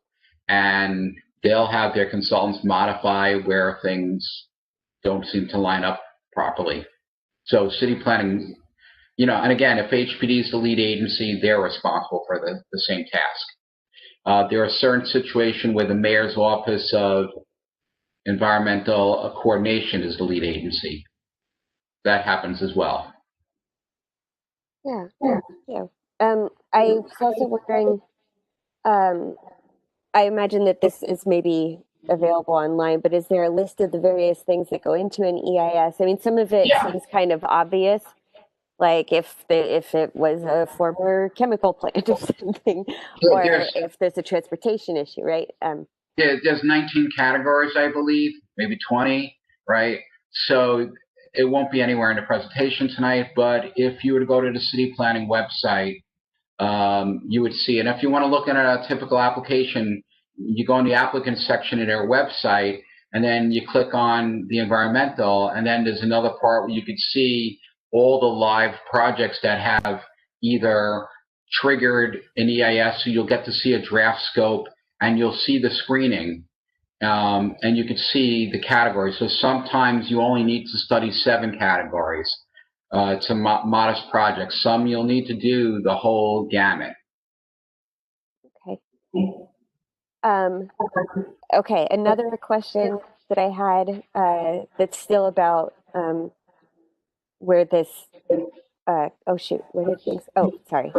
and they'll have their consultants modify where things don't seem to line up properly. So city planning, and again, if HPD is the lead agency, they're responsible for the same task. There are certain situations where the mayor's office of environmental coordination is the lead agency. That happens as well. Yeah. I was also wondering, I imagine that this is maybe available online, but is there a list of the various things that go into an EIS? I mean, some of it seems kind of obvious, like if it was a former chemical plant or something, or if there's a transportation issue, right? There's 19 categories, I believe, maybe 20, right? So it won't be anywhere in the presentation tonight, but if you were to go to the city planning website, you would see. And if you want to look at a typical application, you go in the applicant section of their website, and then you click on the environmental, and then there's another part where you could see all the live projects that have either triggered an EIS, so you'll get to see a draft scope, and you'll see the screening, and you can see the categories. So sometimes you only need to study 7 categories. It's a modest project. Some you'll need to do the whole gamut. Okay. Okay, another question that I had that's still about where this, oh shoot, where did things, oh, sorry,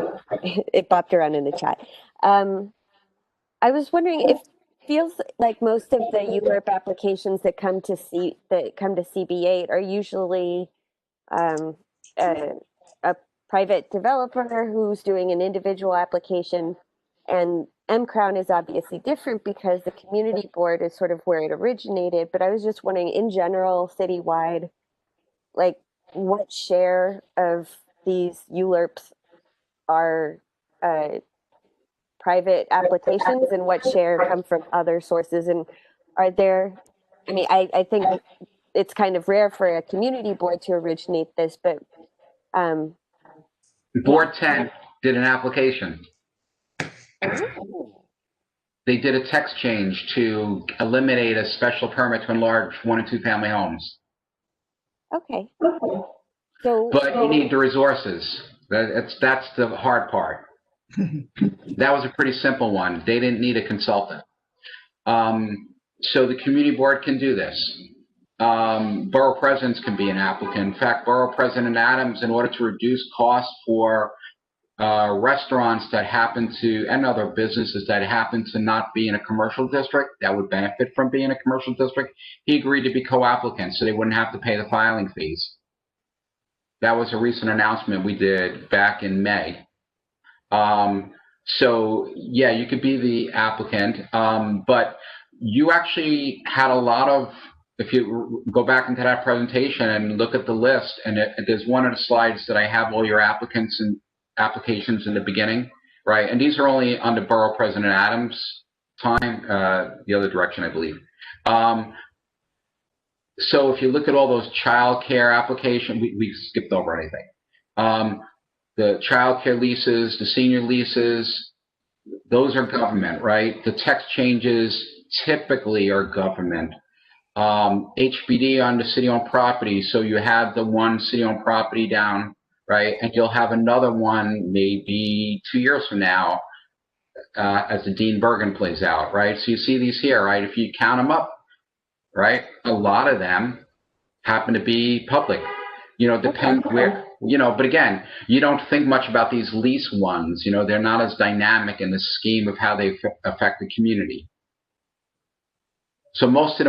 it bopped around in the chat. I was wondering, it feels like most of the ULURP applications that come to CB8 are usually a private developer who's doing an individual application, and M-Crown is obviously different because the community board is sort of where it originated. But I was just wondering, in general, citywide, like what share of these ULURPs are private applications and what share come from other sources? And are there, I mean, I think it's kind of rare for a community board to originate this, but Board 10 did an application. They did a text change to eliminate a special permit to enlarge 1 and 2 family homes. Okay. So, But you need the resources. That's the hard part. That was a pretty simple one. They didn't need a consultant. So the community board can do this. Borough presidents can be an applicant. In fact, Borough President Adams, in order to reduce costs for restaurants that happen to, and other businesses that happen to not be in a commercial district that would benefit from being a commercial district, he agreed to be co-applicants so they wouldn't have to pay the filing fees. That was a recent announcement we did back in May. So yeah, you could be the applicant, but you actually had a lot of, if you go back into that presentation and look at the list, and there's one of the slides that I have all your applicants and applications in the beginning, right? And these are only under Borough President Adams' time, the other direction, I believe. So if you look at all those child care applications, we skipped over anything. The child care leases, the senior leases, those are government, right? The text changes typically are government. HBD on the city-owned property, so you have the one city-owned property down, right? And you'll have another one maybe 2 years from now as the Dean Bergen plays out, right? So you see these here, right? If you count them up, right, a lot of them happen to be public. You know, depends where, you know, but again, you don't think much about these lease ones. You know, they're not as dynamic in the scheme of how they affect the community. So most of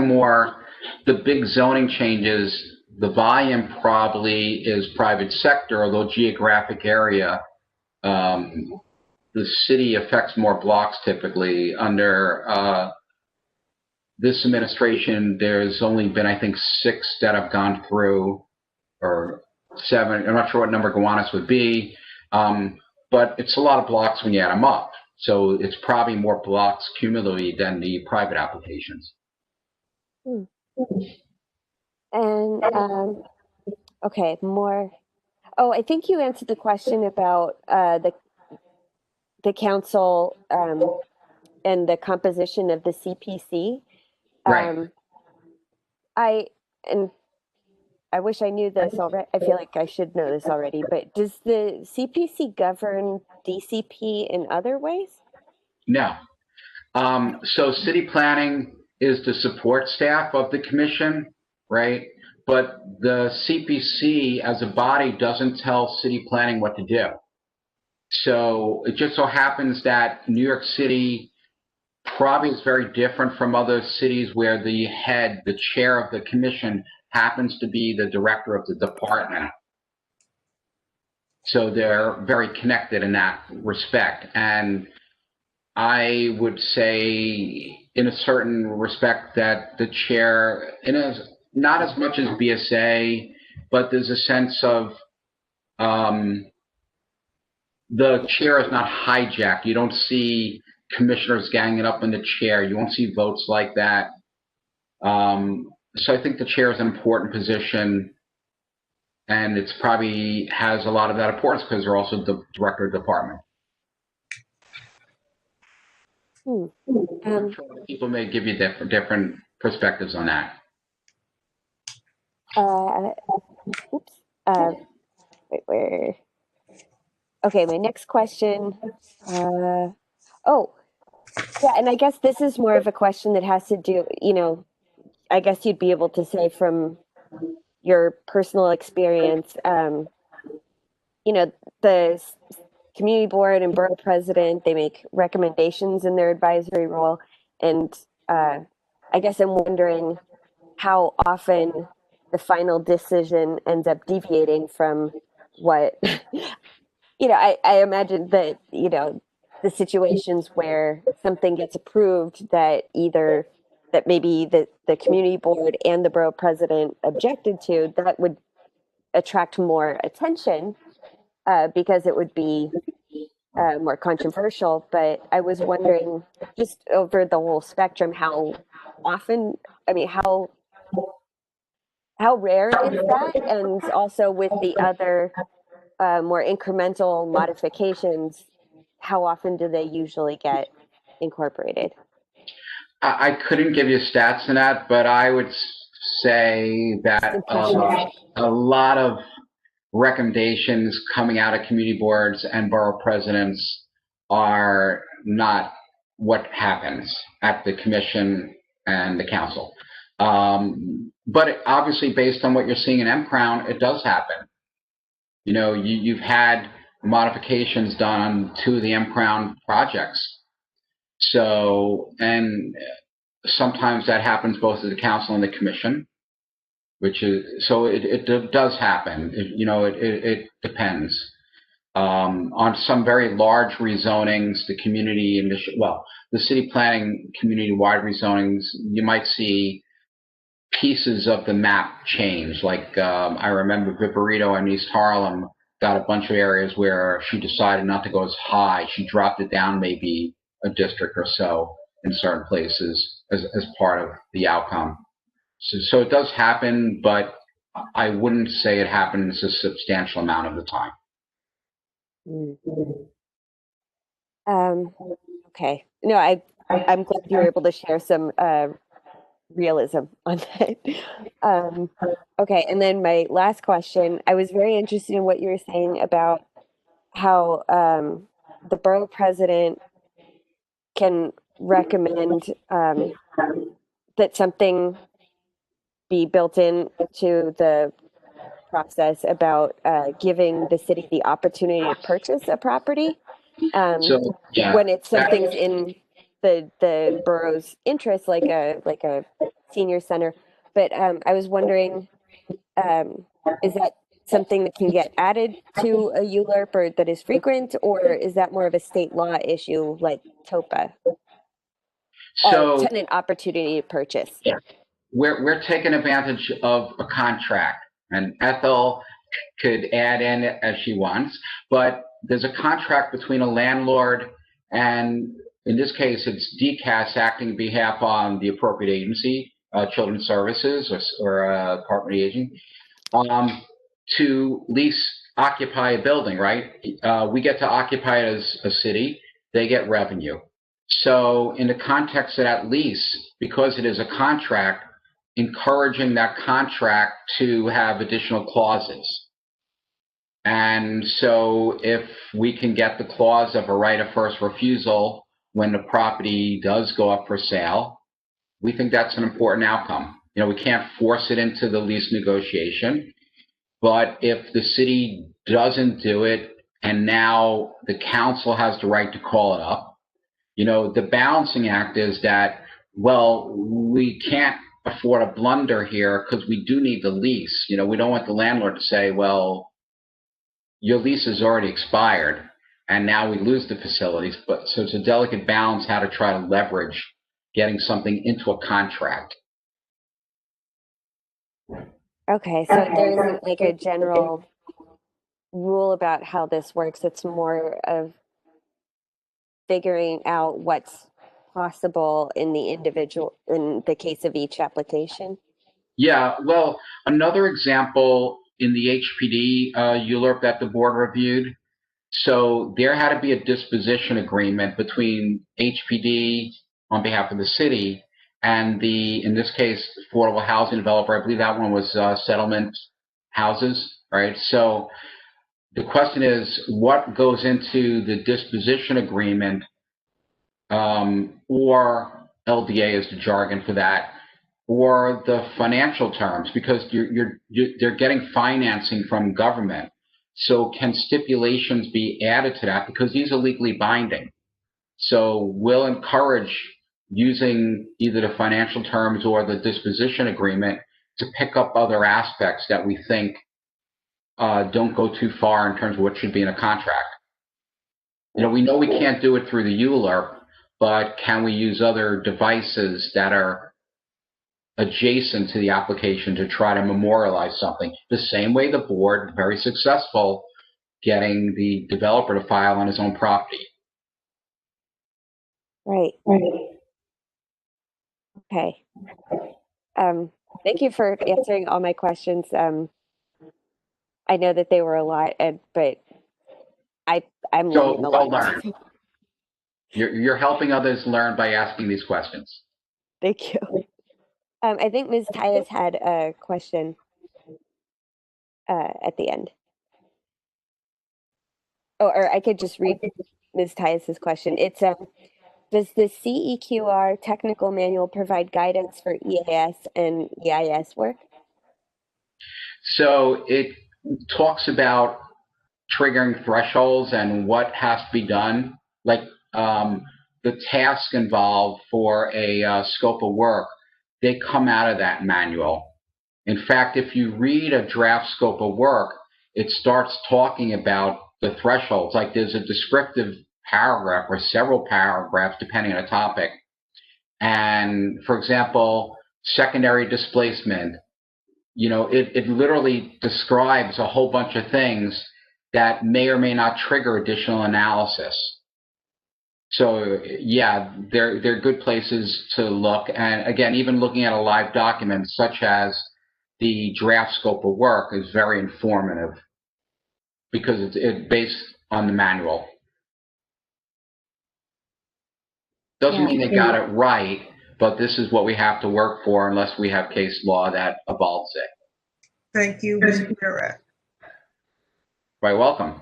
the big zoning changes, the volume probably is private sector, although geographic area, the city affects more blocks typically. Under this administration, there's only been, I think, 6 that have gone through, or 7. I'm not sure what number Gowanus would be, but it's a lot of blocks when you add them up. So it's probably more blocks cumulatively than the private applications. and okay, more. Oh, I think you answered the question about the council and the composition of the CPC. Right. I wish I knew this already. I feel like I should know this already, but does the CPC govern DCP in other ways? No. So city planning is the support staff of the commission, right? But the CPC as a body doesn't tell city planning what to do. So it just so happens that New York City probably is very different from other cities where the chair of the commission happens to be the director of the department. So they're very connected in that respect. And I would say in a certain respect that the chair, not as much as BSA, but there's a sense of the chair is not hijacked. You don't see commissioners ganging up on the chair. You won't see votes like that. So I think the chair is an important position, and it's probably has a lot of that importance because they're also the director of the department. People may give you different perspectives on that. Wait, where? Okay, my next question. Yeah, and I guess this is more of a question that has to do, you know, I guess you'd be able to say from your personal experience, you know, the community board and borough president, they make recommendations in their advisory role. And I guess I'm wondering how often the final decision ends up deviating from what, you know, I imagine that, you know, the situations where something gets approved that either that maybe the community board and the borough president objected to, that would attract more attention because it would be more controversial, but I was wondering, just over the whole spectrum, how often, I mean, how rare is that? And also with the other more incremental modifications, how often do they usually get incorporated? I couldn't give you stats on that, but I would say that a lot of recommendations coming out of community boards and borough presidents are not what happens at the commission and the council. But obviously, based on what you're seeing in M Crown, it does happen. You know, you've had modifications done on 2 of the M Crown projects. So, and sometimes that happens both at the council and the commission, which is, so it does happen. It depends. On some very large rezonings, the community, the city planning community-wide rezonings, you might see pieces of the map change. Like I remember Viperito and East Harlem got a bunch of areas where she decided not to go as high. She dropped it down maybe a district or so in certain places as part of the outcome. So it does happen, but I wouldn't say it happens a substantial amount of the time. Okay. No, I'm glad you were able to share some realism on that. Okay, and then my last question, I was very interested in what you were saying about how the borough president can recommend that something be built in to the process about giving the city the opportunity to purchase a property when it's something's in the borough's interest, like a senior center. But I was wondering, is that something that can get added to a ULURP or that is frequent, or is that more of a state law issue like TOPA? So tenant opportunity to purchase. Yeah, we're taking advantage of a contract, and Ethel could add in as she wants, but there's a contract between a landlord and, in this case, it's DCAS acting on behalf on the appropriate agency, Children's Services or Department of Aging, to occupy a building, right? We get to occupy it as a city, they get revenue. So in the context of that lease, because it is a contract, encouraging that contract to have additional clauses. And so if we can get the clause of a right of first refusal when the property does go up for sale, we think that's an important outcome. You know, we can't force it into the lease negotiation, but if the city doesn't do it and now the council has the right to call it up, you know, the balancing act is that, well, we can't afford a blunder here because we do need the lease. You know, we don't want the landlord to say, well, your lease is already expired and now we lose the facilities. But so it's a delicate balance how to try to leverage getting something into a contract. Okay, so there isn't like a general rule about how this works. It's more of figuring out what's possible in the case of each application. Yeah, well, another example in the HPD ULURP that the board reviewed. So there had to be a disposition agreement between HPD on behalf of the city and in this case, affordable housing developer. I believe that one was Settlement Houses, right? So the question is, what goes into the disposition agreement, or LDA is the jargon for that, or the financial terms, because they're getting financing from government. So can stipulations be added to that? Because these are legally binding. So we'll encourage using either the financial terms or the disposition agreement to pick up other aspects that we think don't go too far in terms of what should be in a contract. You know we can't do it through the ULURP, but can we use other devices that are adjacent to the application to try to memorialize something? The same way the board, very successful, getting the developer to file on his own property. Right. Okay. Thank you for answering all my questions. I know that they were a lot, but I'm So learning a well lot. learned. You're helping others learn by asking these questions. Thank you. I think Ms. Tyus had a question at the end. Oh, or I could just read Ms. Tyus's question. It's does the CEQR technical manual provide guidance for EAS and EIS work? So it talks about triggering thresholds and what has to be done, like the tasks involved for a scope of work. They come out of that manual. In fact, if you read a draft scope of work, it starts talking about the thresholds. Like there's a descriptive paragraph or several paragraphs depending on a topic. And for example, secondary displacement, it literally describes a whole bunch of things that may or may not trigger additional analysis. So yeah, they're good places to look. And again, even looking at a live document such as the draft scope of work is very informative because it's based on the manual. Doesn't mean they got it right, but this is what we have to work for unless we have case law that evolves it. Thank you, Mr. Barrett. Right, welcome.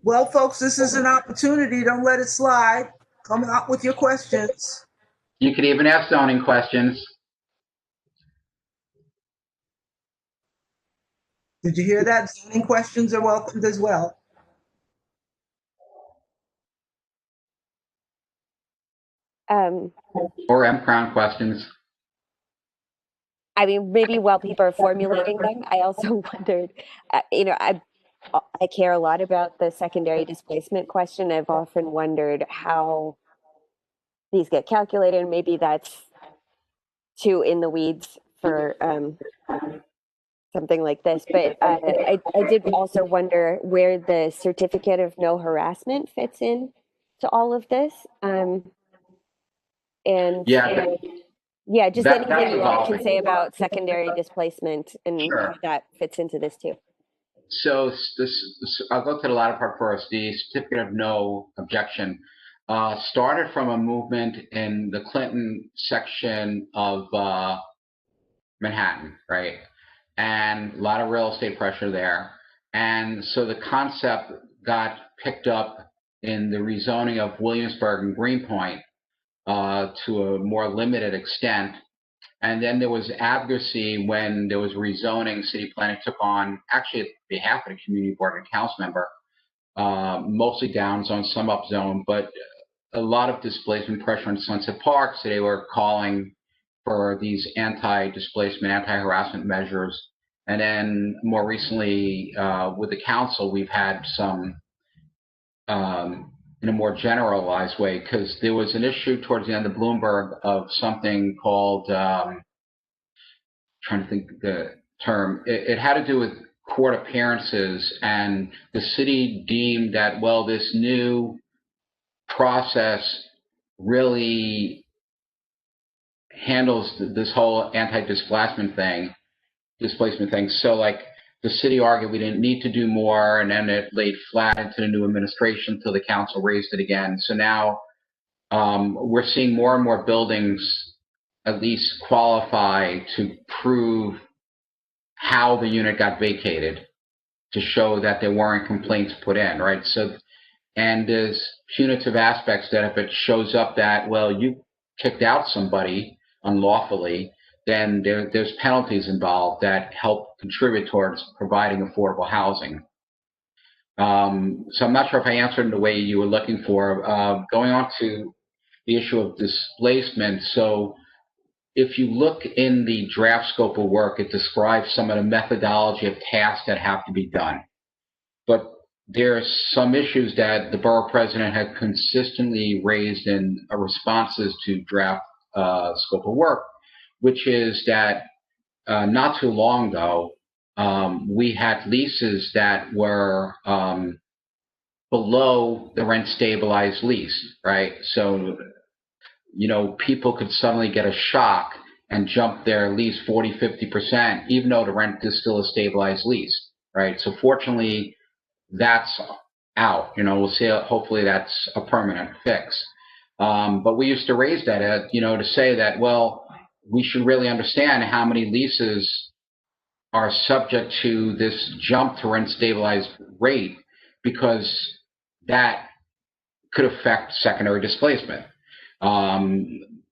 Well, folks, this is an opportunity. Don't let it slide. Come out with your questions. You could even ask zoning questions. Did you hear that? Zoning questions are welcomed as well. Or M-Crown questions. I mean, maybe while people are formulating them, I also wondered, I care a lot about the secondary displacement question. I've often wondered how these get calculated. Maybe that's too in the weeds for something like this. But I did also wonder where the certificate of no harassment fits in to all of this. Yeah, just anything you all can say about secondary displacement and how that fits into this too. So I'll go to the latter part first. The certificate of no objection started from a movement in the Clinton section of Manhattan, right? And a lot of real estate pressure there. And so the concept got picked up in the rezoning of Williamsburg and Greenpoint to a more limited extent. And then there was advocacy when there was rezoning. City planning took on, actually at behalf of the community board and council member, mostly downsized, some upzone, but a lot of displacement pressure in Sunset Park. So they were calling for these anti-displacement, anti-harassment measures. And then more recently with the council, we've had some in a more generalized way, because there was an issue towards the end of Bloomberg of something called, trying to think the term, it had to do with court appearances, and the city deemed that, well, this new process really handles this whole anti-displacement thing, so like the city argued we didn't need to do more, and then it laid flat into the new administration until the council raised it again. So now we're seeing more and more buildings at least qualify to prove how the unit got vacated to show that there weren't complaints put in, right? So, and there's punitive aspects that if it shows up that, well, you kicked out somebody unlawfully, then there's penalties involved that help contribute towards providing affordable housing. So I'm not sure if I answered in the way you were looking for. Going on to the issue of displacement. So if you look in the draft scope of work, it describes some of the methodology of tasks that have to be done. But there's some issues that the borough president had consistently raised in responses to draft scope of work, which is that not too long ago, we had leases that were below the rent stabilized lease, right? So, people could suddenly get a shock and jump their lease 40, 50%, even though the rent is still a stabilized lease, right? So fortunately, that's out. We'll see. Hopefully, that's a permanent fix. But we used to raise that, to say that, well, we should really understand how many leases are subject to this jump to rent stabilized rate, because that could affect secondary displacement.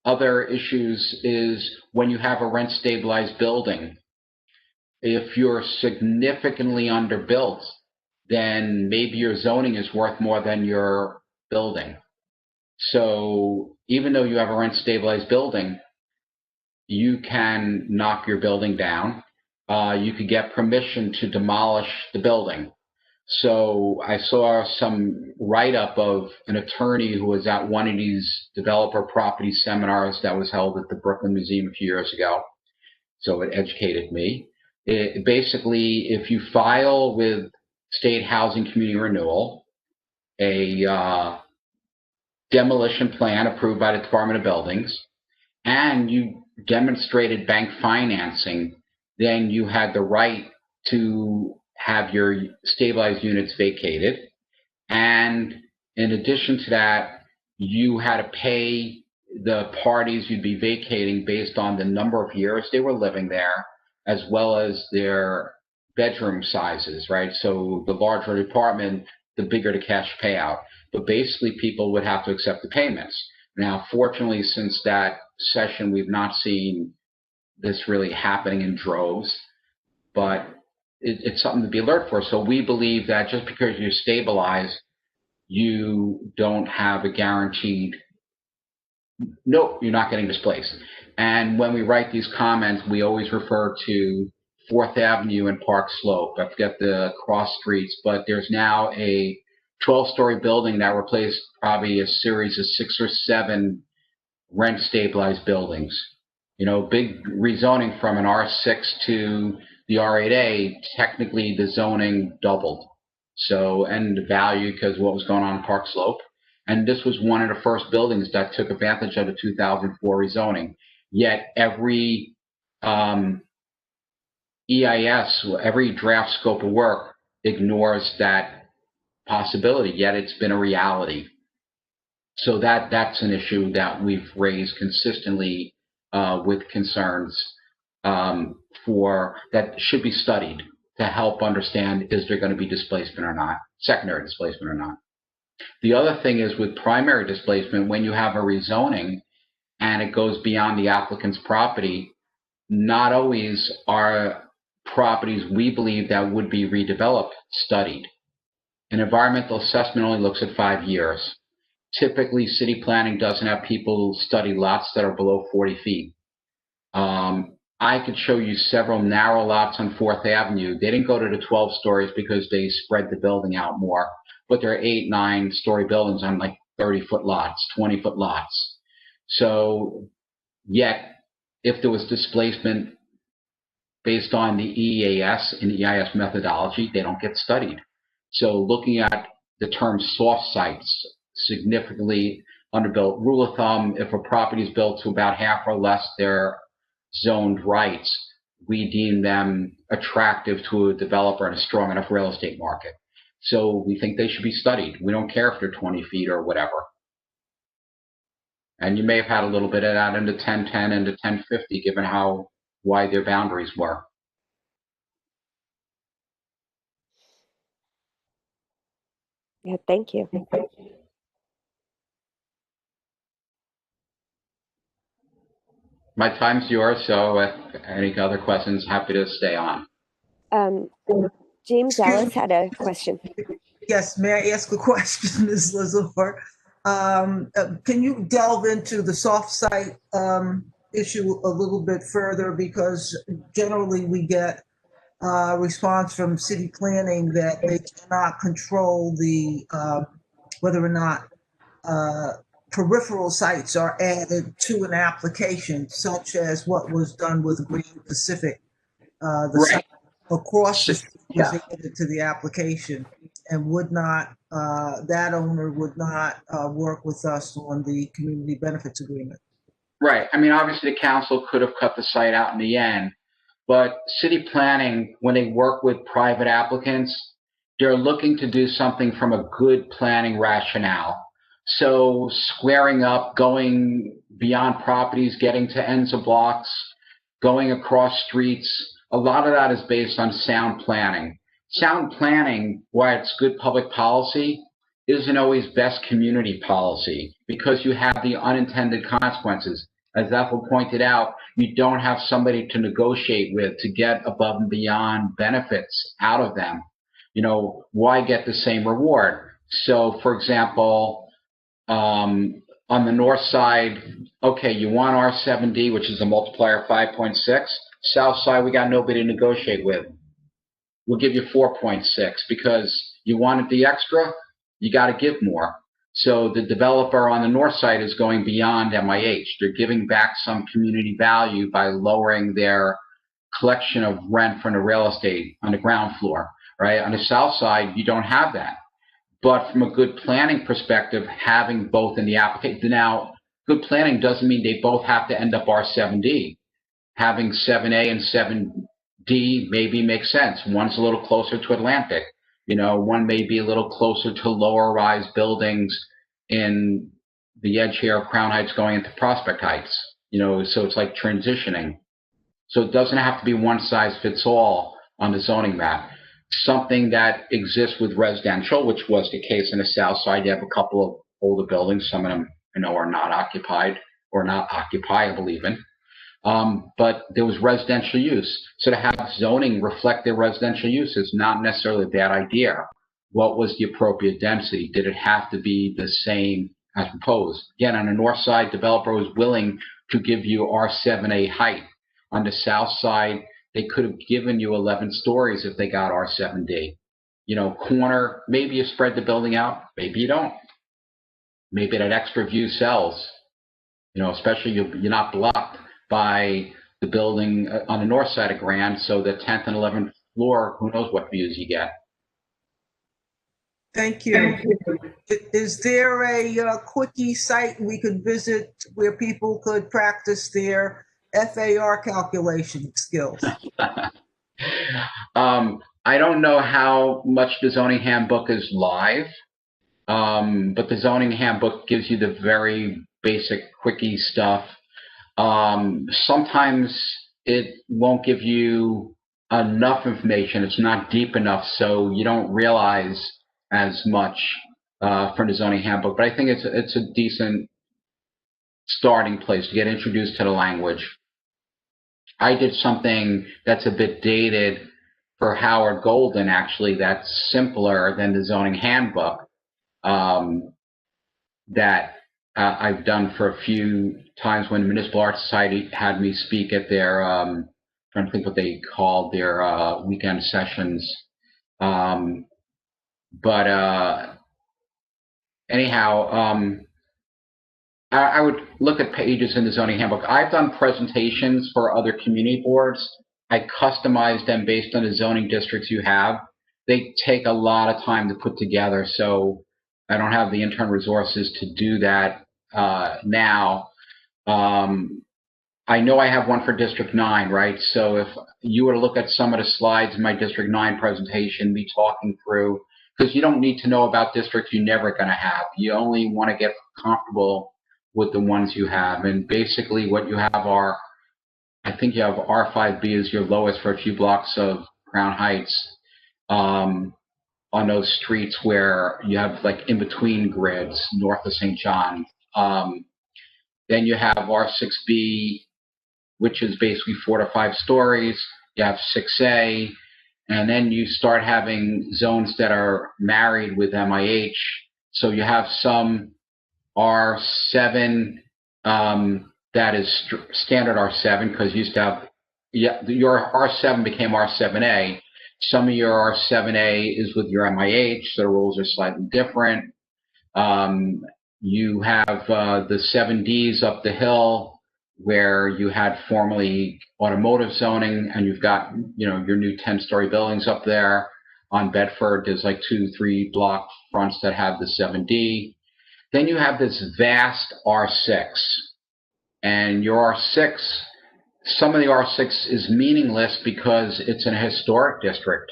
Other issues is when you have a rent stabilized building, if you're significantly underbuilt, then maybe your zoning is worth more than your building. So even though you have a rent stabilized building, you can knock your building down. You could get permission to demolish the building. So I saw some write-up of an attorney who was at one of these developer property seminars that was held at the Brooklyn Museum a few years ago. So it educated me. Basically, if you file with State Housing Community Renewal a demolition plan approved by the Department of Buildings, and you demonstrated bank financing, then you had the right to have your stabilized units vacated. And in addition to that, you had to pay the parties you'd be vacating based on the number of years they were living there, as well as their bedroom sizes, right? So the larger the apartment, the bigger the cash payout. But basically, people would have to accept the payments. Now, fortunately, since that session, we've not seen this really happening in droves, but it's something to be alert for. So we believe that just because you're stabilized, you don't have a guaranteed, no, you're not getting displaced. And when we write these comments, we always refer to 4th Avenue and Park Slope. I forget the cross streets, but there's now a 12-story building that replaced probably a series of 6 or 7 rent stabilized buildings. Big rezoning from an R6 to the R8A, technically the zoning doubled. So, and the value because what was going on in Park Slope. And this was one of the first buildings that took advantage of the 2004 rezoning. Yet every EIS, every draft scope of work ignores that possibility, yet it's been a reality. So that's an issue that we've raised consistently with concerns for that should be studied to help understand, is there going to be displacement or not, secondary displacement or not. The other thing is with primary displacement, when you have a rezoning and it goes beyond the applicant's property, not always are properties we believe that would be redeveloped studied. An environmental assessment only looks at 5 years. Typically, city planning doesn't have people study lots that are below 40 feet. I could show you several narrow lots on 4th Avenue. They didn't go to the 12 stories because they spread the building out more, but there are 8, 9-story buildings on like 30-foot lots, 20-foot lots. So yet, if there was displacement based on the EAS and EIS methodology, they don't get studied. So looking at the term soft sites, significantly underbuilt. Rule of thumb, if a property is built to about half or less their zoned rights, we deem them attractive to a developer in a strong enough real estate market. So we think they should be studied. We don't care if they're 20 feet or whatever. And you may have had a little bit of that into 1010 and 1050, given how wide their boundaries were. Yeah, thank you. My time's yours, so if any other questions, happy to stay on. James Ellis had a question. Yes, may I ask a question, Ms. Lazar? Can you delve into the soft site issue a little bit further? Because generally we get a response from city planning that they cannot control the whether or not peripheral sites are added to an application, such as what was done with Grand Pacific, the Right. site across the street was added to the application and would not, that owner would not work with us on the community benefits agreement. Right. I mean, obviously the council could have cut the site out in the end, but city planning, when they work with private applicants, they're looking to do something from a good planning rationale. So squaring up, going beyond properties, getting to ends of blocks, going across streets, a lot of that is based on sound planning. Sound planning, why it's good public policy, isn't always best community policy because you have the unintended consequences. As Ethel pointed out, you don't have somebody to negotiate with to get above and beyond benefits out of them. You know, why get the same reward? So, for example, on the north side, okay, you want R7D, which is a multiplier of 5.6. South side, we got nobody to negotiate with. We'll give you 4.6 because you wanted the extra, you got to give more. So the developer on the north side is going beyond MIH. They're giving back some community value by lowering their collection of rent from the real estate on the ground floor, right? On the south side, you don't have that. But from a good planning perspective, having both in the application, now, good planning doesn't mean they both have to end up R7D. Having 7A and 7D maybe makes sense. One's a little closer to Atlantic. You know, one may be a little closer to lower rise buildings in the edge here of Crown Heights going into Prospect Heights. You know, so it's like transitioning. So it doesn't have to be one size fits all on the zoning map. Something that exists with residential, which was the case in the south side. You have a couple of older buildings. Some of them, you know, are not occupied or not occupiable even. But there was residential use. So to have zoning reflect their residential use is not necessarily a bad idea. What was the appropriate density? Did it have to be the same as proposed? Again, on the north side, developer was willing to give you R7A height. On the south side, they could have given you 11 stories if they got R7D. You know, corner, maybe you spread the building out, maybe you don't. Maybe that extra view sells. You know, especially you're not blocked by the building on the north side of Grand, so the 10th and 11th floor, who knows what views you get. Thank you. Is there a quickie site we could visit where people could practice their FAR calculation skills? I don't know how much the zoning handbook is live, but the zoning handbook gives you the very basic quickie stuff. Sometimes it won't give you enough information. It's not deep enough, so you don't realize as much from the zoning handbook. But I think it's a decent starting place to get introduced to the language. I did something that's a bit dated for Howard Golden, actually, that's simpler than the zoning handbook that I've done for a few times when the Municipal Art Society had me speak at their, trying to think what they called their weekend sessions. Anyhow, I would look at pages in the zoning handbook. I've done presentations for other community boards. I customize them based on the zoning districts you have. They take a lot of time to put together, so I don't have the internal resources to do that now. I know I have one for District 9, right? So if you were to look at some of the slides in my District 9 presentation, me talking through, because you don't need to know about districts you're never going to have. You only want to get comfortable with the ones you have. And basically what you have are, I think you have R5B as your lowest for a few blocks of Crown Heights on those streets where you have like in-between grids north of St. John. Then you have R6B, which is basically 4 to 5 stories. You have 6A, and then you start having zones that are married with MIH. So you have some R7 that is standard R7 because you used to have, your R7 became R7A. Some of your R7A is with your MIH, so the rules are slightly different. You have the 7Ds up the hill where you had formerly automotive zoning, and you've got, your new 10-story buildings up there. On Bedford, there's like 2-3 block fronts that have the 7D. Then you have this vast R6, and your R6, some of the R6 is meaningless because it's in a historic district.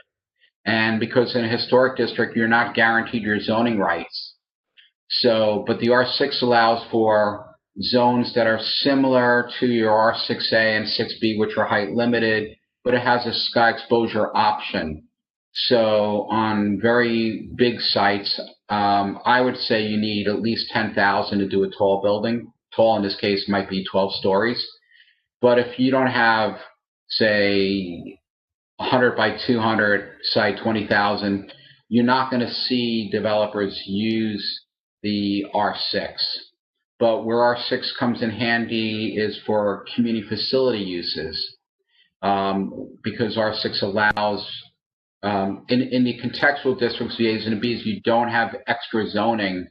And because in a historic district, you're not guaranteed your zoning rights. So, but the R6 allows for zones that are similar to your R6A and 6B, which are height limited, but it has a sky exposure option. So on very big sites, I would say you need at least 10,000 to do a tall building. Tall in this case might be 12 stories. But if you don't have, say, 100 by 200, site 20,000, you're not going to see developers use the R6. But where R6 comes in handy is for community facility uses, because R6 allows, in the contextual districts, the A's and the B's, you don't have extra zoning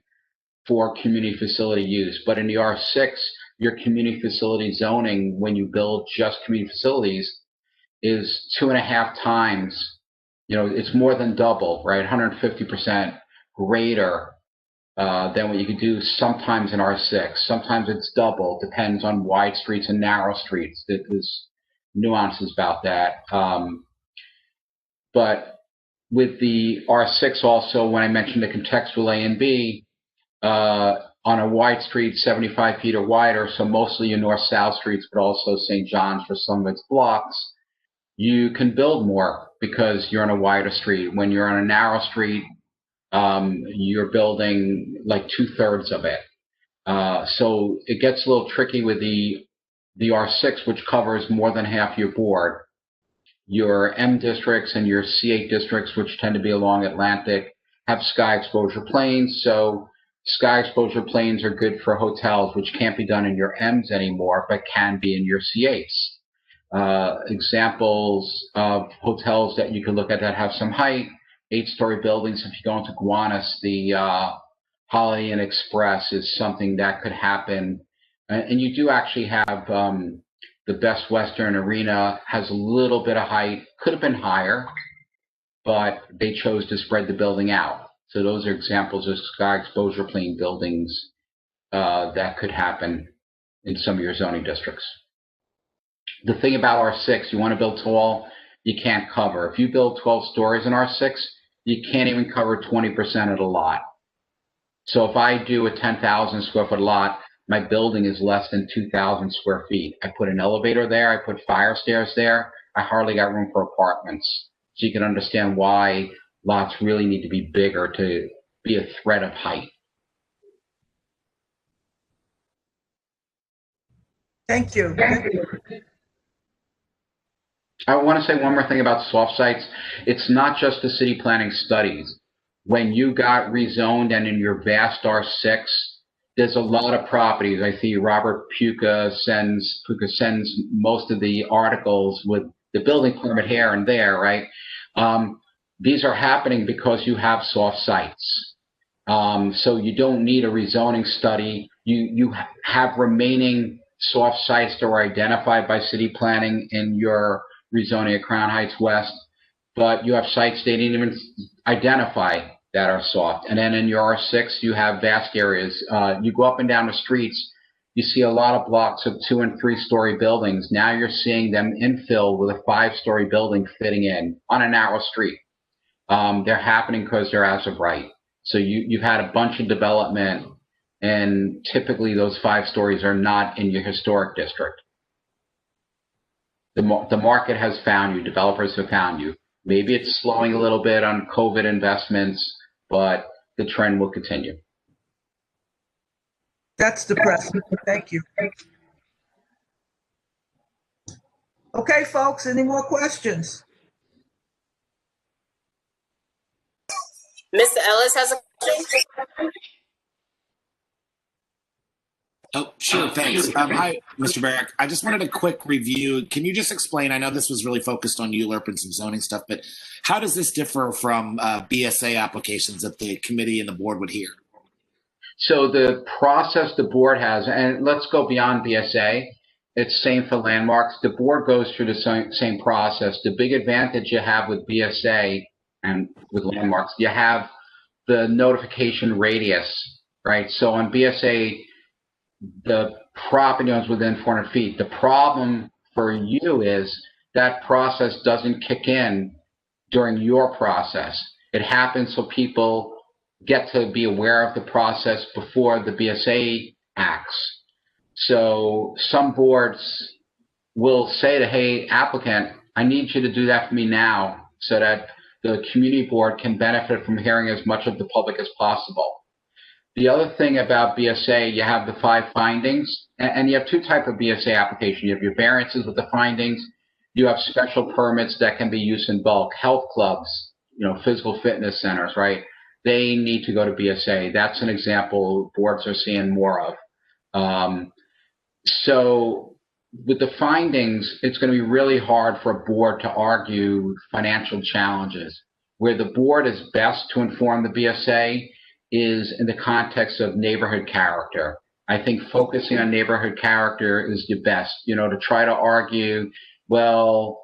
for community facility use. But in the R6, your community facility zoning, when you build just community facilities, is 2.5 times, it's more than double, right? 150% greater than what you could do sometimes in R6. Sometimes it's double, depends on wide streets and narrow streets. There's nuances about that. But with the R6 also, when I mentioned the contextual A and B, on a wide street, 75 feet or wider, so mostly your north-south streets, but also St. John's for some of its blocks, you can build more because you're on a wider street. When you're on a narrow street, you're building like 2/3 of it. So it gets a little tricky with the R6, which covers more than half your board. Your M districts and your C8 districts, which tend to be along Atlantic, have sky exposure planes. So sky exposure planes are good for hotels, which can't be done in your M's anymore, but can be in your C8s. Examples of hotels that you can look at that have some height: 8-story buildings. If you go into Gowanus, the Holiday Inn Express is something that could happen. And you do actually have the Best Western Arena has a little bit of height, could have been higher, but they chose to spread the building out. So those are examples of sky exposure plane buildings that could happen in some of your zoning districts. The thing about R6, you want to build tall, you can't cover. If you build 12 stories in R6, you can't even cover 20% of the lot. So if I do a 10,000 square foot lot, my building is less than 2,000 square feet. I put an elevator there, I put fire stairs there, I hardly got room for apartments. So you can understand why lots really need to be bigger to be a threat of height. Thank you. I want to say one more thing about soft sites. It's not just the city planning studies. When you got rezoned and in your vast R6, there's a lot of properties. I see Robert Puka sends most of the articles with the building permit here and there, right? These are happening because you have soft sites. So you don't need a rezoning study. You have remaining soft sites that were identified by city planning in your rezoning at Crown Heights West, but you have sites they didn't even identify that are soft. And then in your R6, you have vast areas. You go up and down the streets, you see a lot of blocks of 2- and 3-story buildings. Now you're seeing them infill with a 5-story building fitting in on a narrow street. They're happening because they're as of right. So you've had a bunch of development, and typically those 5 stories are not in your historic district. The market has found you, developers have found you. Maybe it's slowing a little bit on COVID investments, but the trend will continue. That's depressing. Thank you. Okay, folks, any more questions? Mr. Ellis has a question. Oh, sure. Thanks. Hi, Mr. Barrack. I just wanted a quick review. Can you just explain? I know this was really focused on ULURP and some zoning stuff, but how does this differ from BSA applications that the committee and the board would hear? So the process the board has, and let's go beyond BSA. It's same for landmarks. The board goes through the same process. The big advantage you have with BSA and with landmarks, you have the notification radius, right? So on BSA, the property owns within 400 feet. The problem for you is that process doesn't kick in during your process. It happens so people get to be aware of the process before the BSA acts. So some boards will say to, hey, applicant, I need you to do that for me now so that the community board can benefit from hearing as much of the public as possible. The other thing about BSA, you have the 5 findings, and you have 2 types of BSA application. You have your variances with the findings. You have special permits that can be used in bulk. Health clubs, physical fitness centers, right? They need to go to BSA. That's an example boards are seeing more of. So with the findings, it's going to be really hard for a board to argue financial challenges. Where the board is best to inform the BSA is in the context of neighborhood character. I think focusing on neighborhood character is the best, to try to argue, well,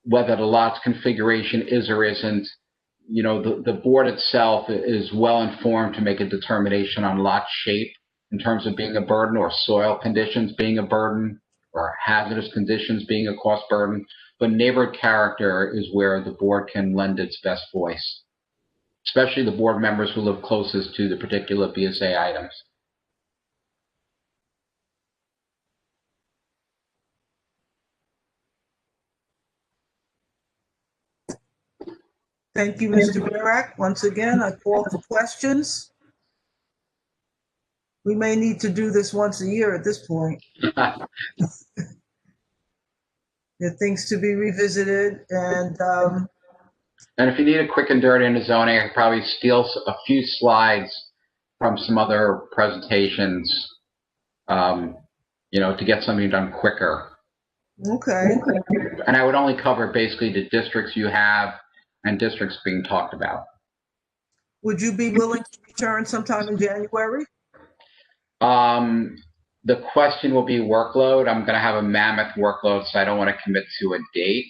whether the lot's configuration is or isn't, the board itself is well informed to make a determination on lot shape in terms of being a burden, or soil conditions being a burden, or hazardous conditions being a cost burden. But neighborhood character is where the board can lend its best voice, especially the board members who live closest to the particular BSA items. Thank you, Mr. Barak. Once again, I call for questions. We may need to do this once a year at this point. There are things to be revisited, and if you need a quick and dirty in the zoning, I could probably steal a few slides from some other presentations, to get something done quicker. okay. And I would only cover basically the districts you have and districts being talked about. Would you be willing to return sometime in January? The question will be workload. I'm going to have a mammoth workload, so I don't want to commit to a date.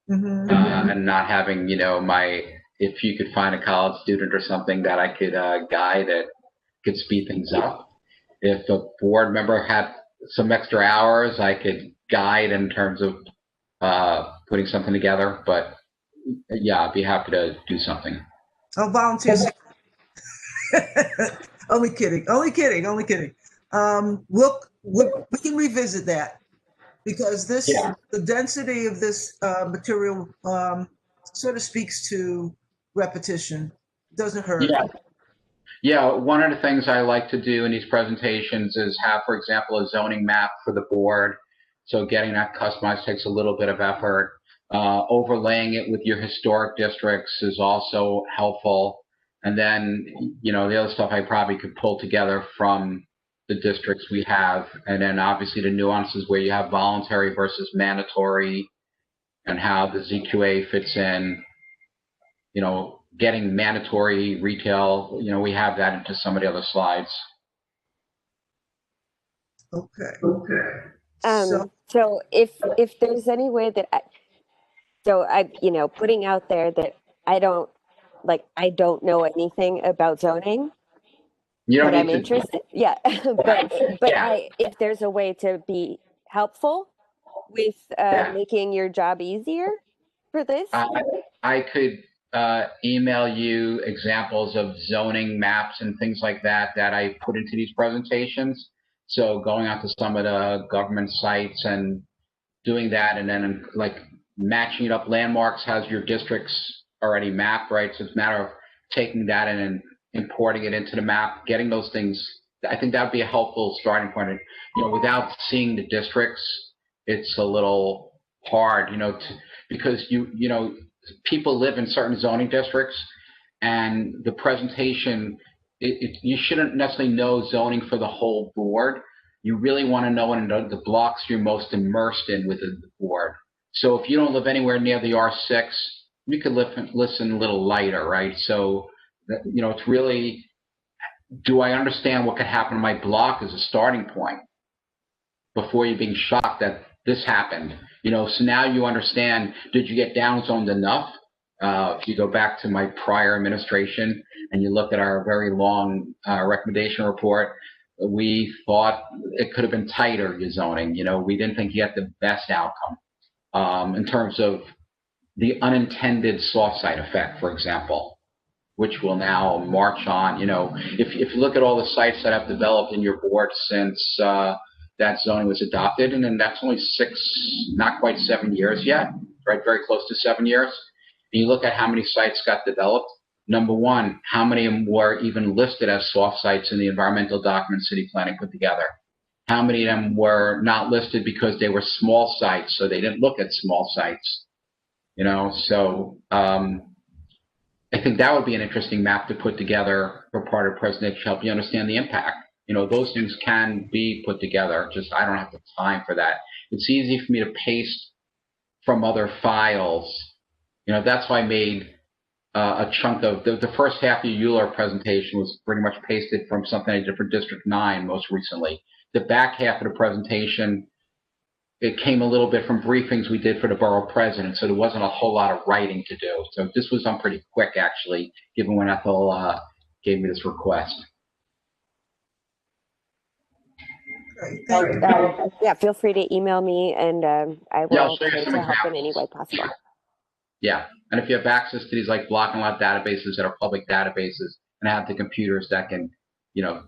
And not having, if you could find a college student or something that I could guide that could speed things up. If a board member had some extra hours, I could guide in terms of putting something together. But yeah, I'd be happy to do something. I'll volunteer. Only kidding. We can revisit that, because the density of this material sort of speaks to repetition. Doesn't hurt. Yeah, one of the things I like to do in these presentations is have, for example, a zoning map for the board. So getting that customized takes a little bit of effort. Overlaying it with your historic districts is also helpful. And then, the other stuff I probably could pull together from the districts we have. And then obviously the nuances where you have voluntary versus mandatory, and how the ZQA fits in, getting mandatory retail, we have that into some of the other slides. Okay. So if there's any way that putting out there that I don't know anything about zoning, but I'm interested. Yeah. but if there's a way to be helpful with making your job easier for this. I could email you examples of zoning maps and things like that I put into these presentations. So going onto some of the government sites and doing that, and then matching it up. Landmarks has your districts already mapped, right? So it's a matter of taking that and importing it into the map, getting those things. I think that would be a helpful starting point. Without seeing the districts, it's a little hard, because people live in certain zoning districts, and the presentation, you shouldn't necessarily know zoning for the whole board. You really want to know the blocks you're most immersed in within the board. So if you don't live anywhere near the R6, you could listen a little lighter, right? So, it's really, do I understand what could happen in my block as a starting point? before you being shocked that this happened. You know, so now you understand, did you get downzoned enough? If you go back to my prior administration and you look at our very long recommendation report, we thought it could have been tighter, your zoning. You know, we didn't think you had the best outcome in terms of the unintended soft side effect, for example, which will now march on. You know, if you look at all the sites that have developed in your board since that zoning was adopted, and then that's only 6, not quite 7 years yet, right? Very close to 7 years. And you look at how many sites got developed. Number one, how many of them were even listed as soft sites in the environmental document city planning put together? How many of them were not listed because they were small sites, so they didn't look at small sites? You know, so I think that would be an interesting map to put together for part of presentation to help you understand the impact. You know, those things can be put together, just I don't have the time for that. It's easy for me to paste from other files. You know, that's why I made a chunk of the first half of your ULURP presentation was pretty much pasted from something I did for District 9 most recently. The back half of the presentation, it came a little bit from briefings we did for the borough president, so there wasn't a whole lot of writing to do. So this was done pretty quick, actually, given when Ethel gave me this request. Yeah, feel free to email me, and I will try to help in any way possible. Yeah, and if you have access to these like block and lot databases that are public databases and have the computers that can, you know,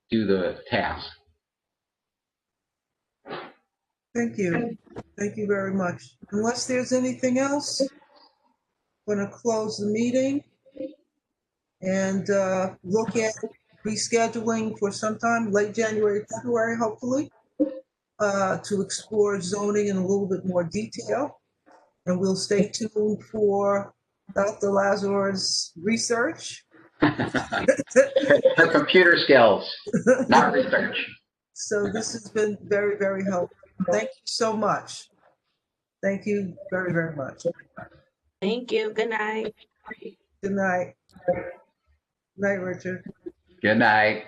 do the task. Thank you. Thank you very much. Unless there's anything else, I'm going to close the meeting and look at rescheduling for sometime late January, February, hopefully, to explore zoning in a little bit more detail. And we'll stay tuned for Dr. Lazar's research. Her computer skills, not research. So this has been very, very helpful. Thank you so much. Thank you very, very much. Thank you. Good night. Good night. Good night, Richard. Good night.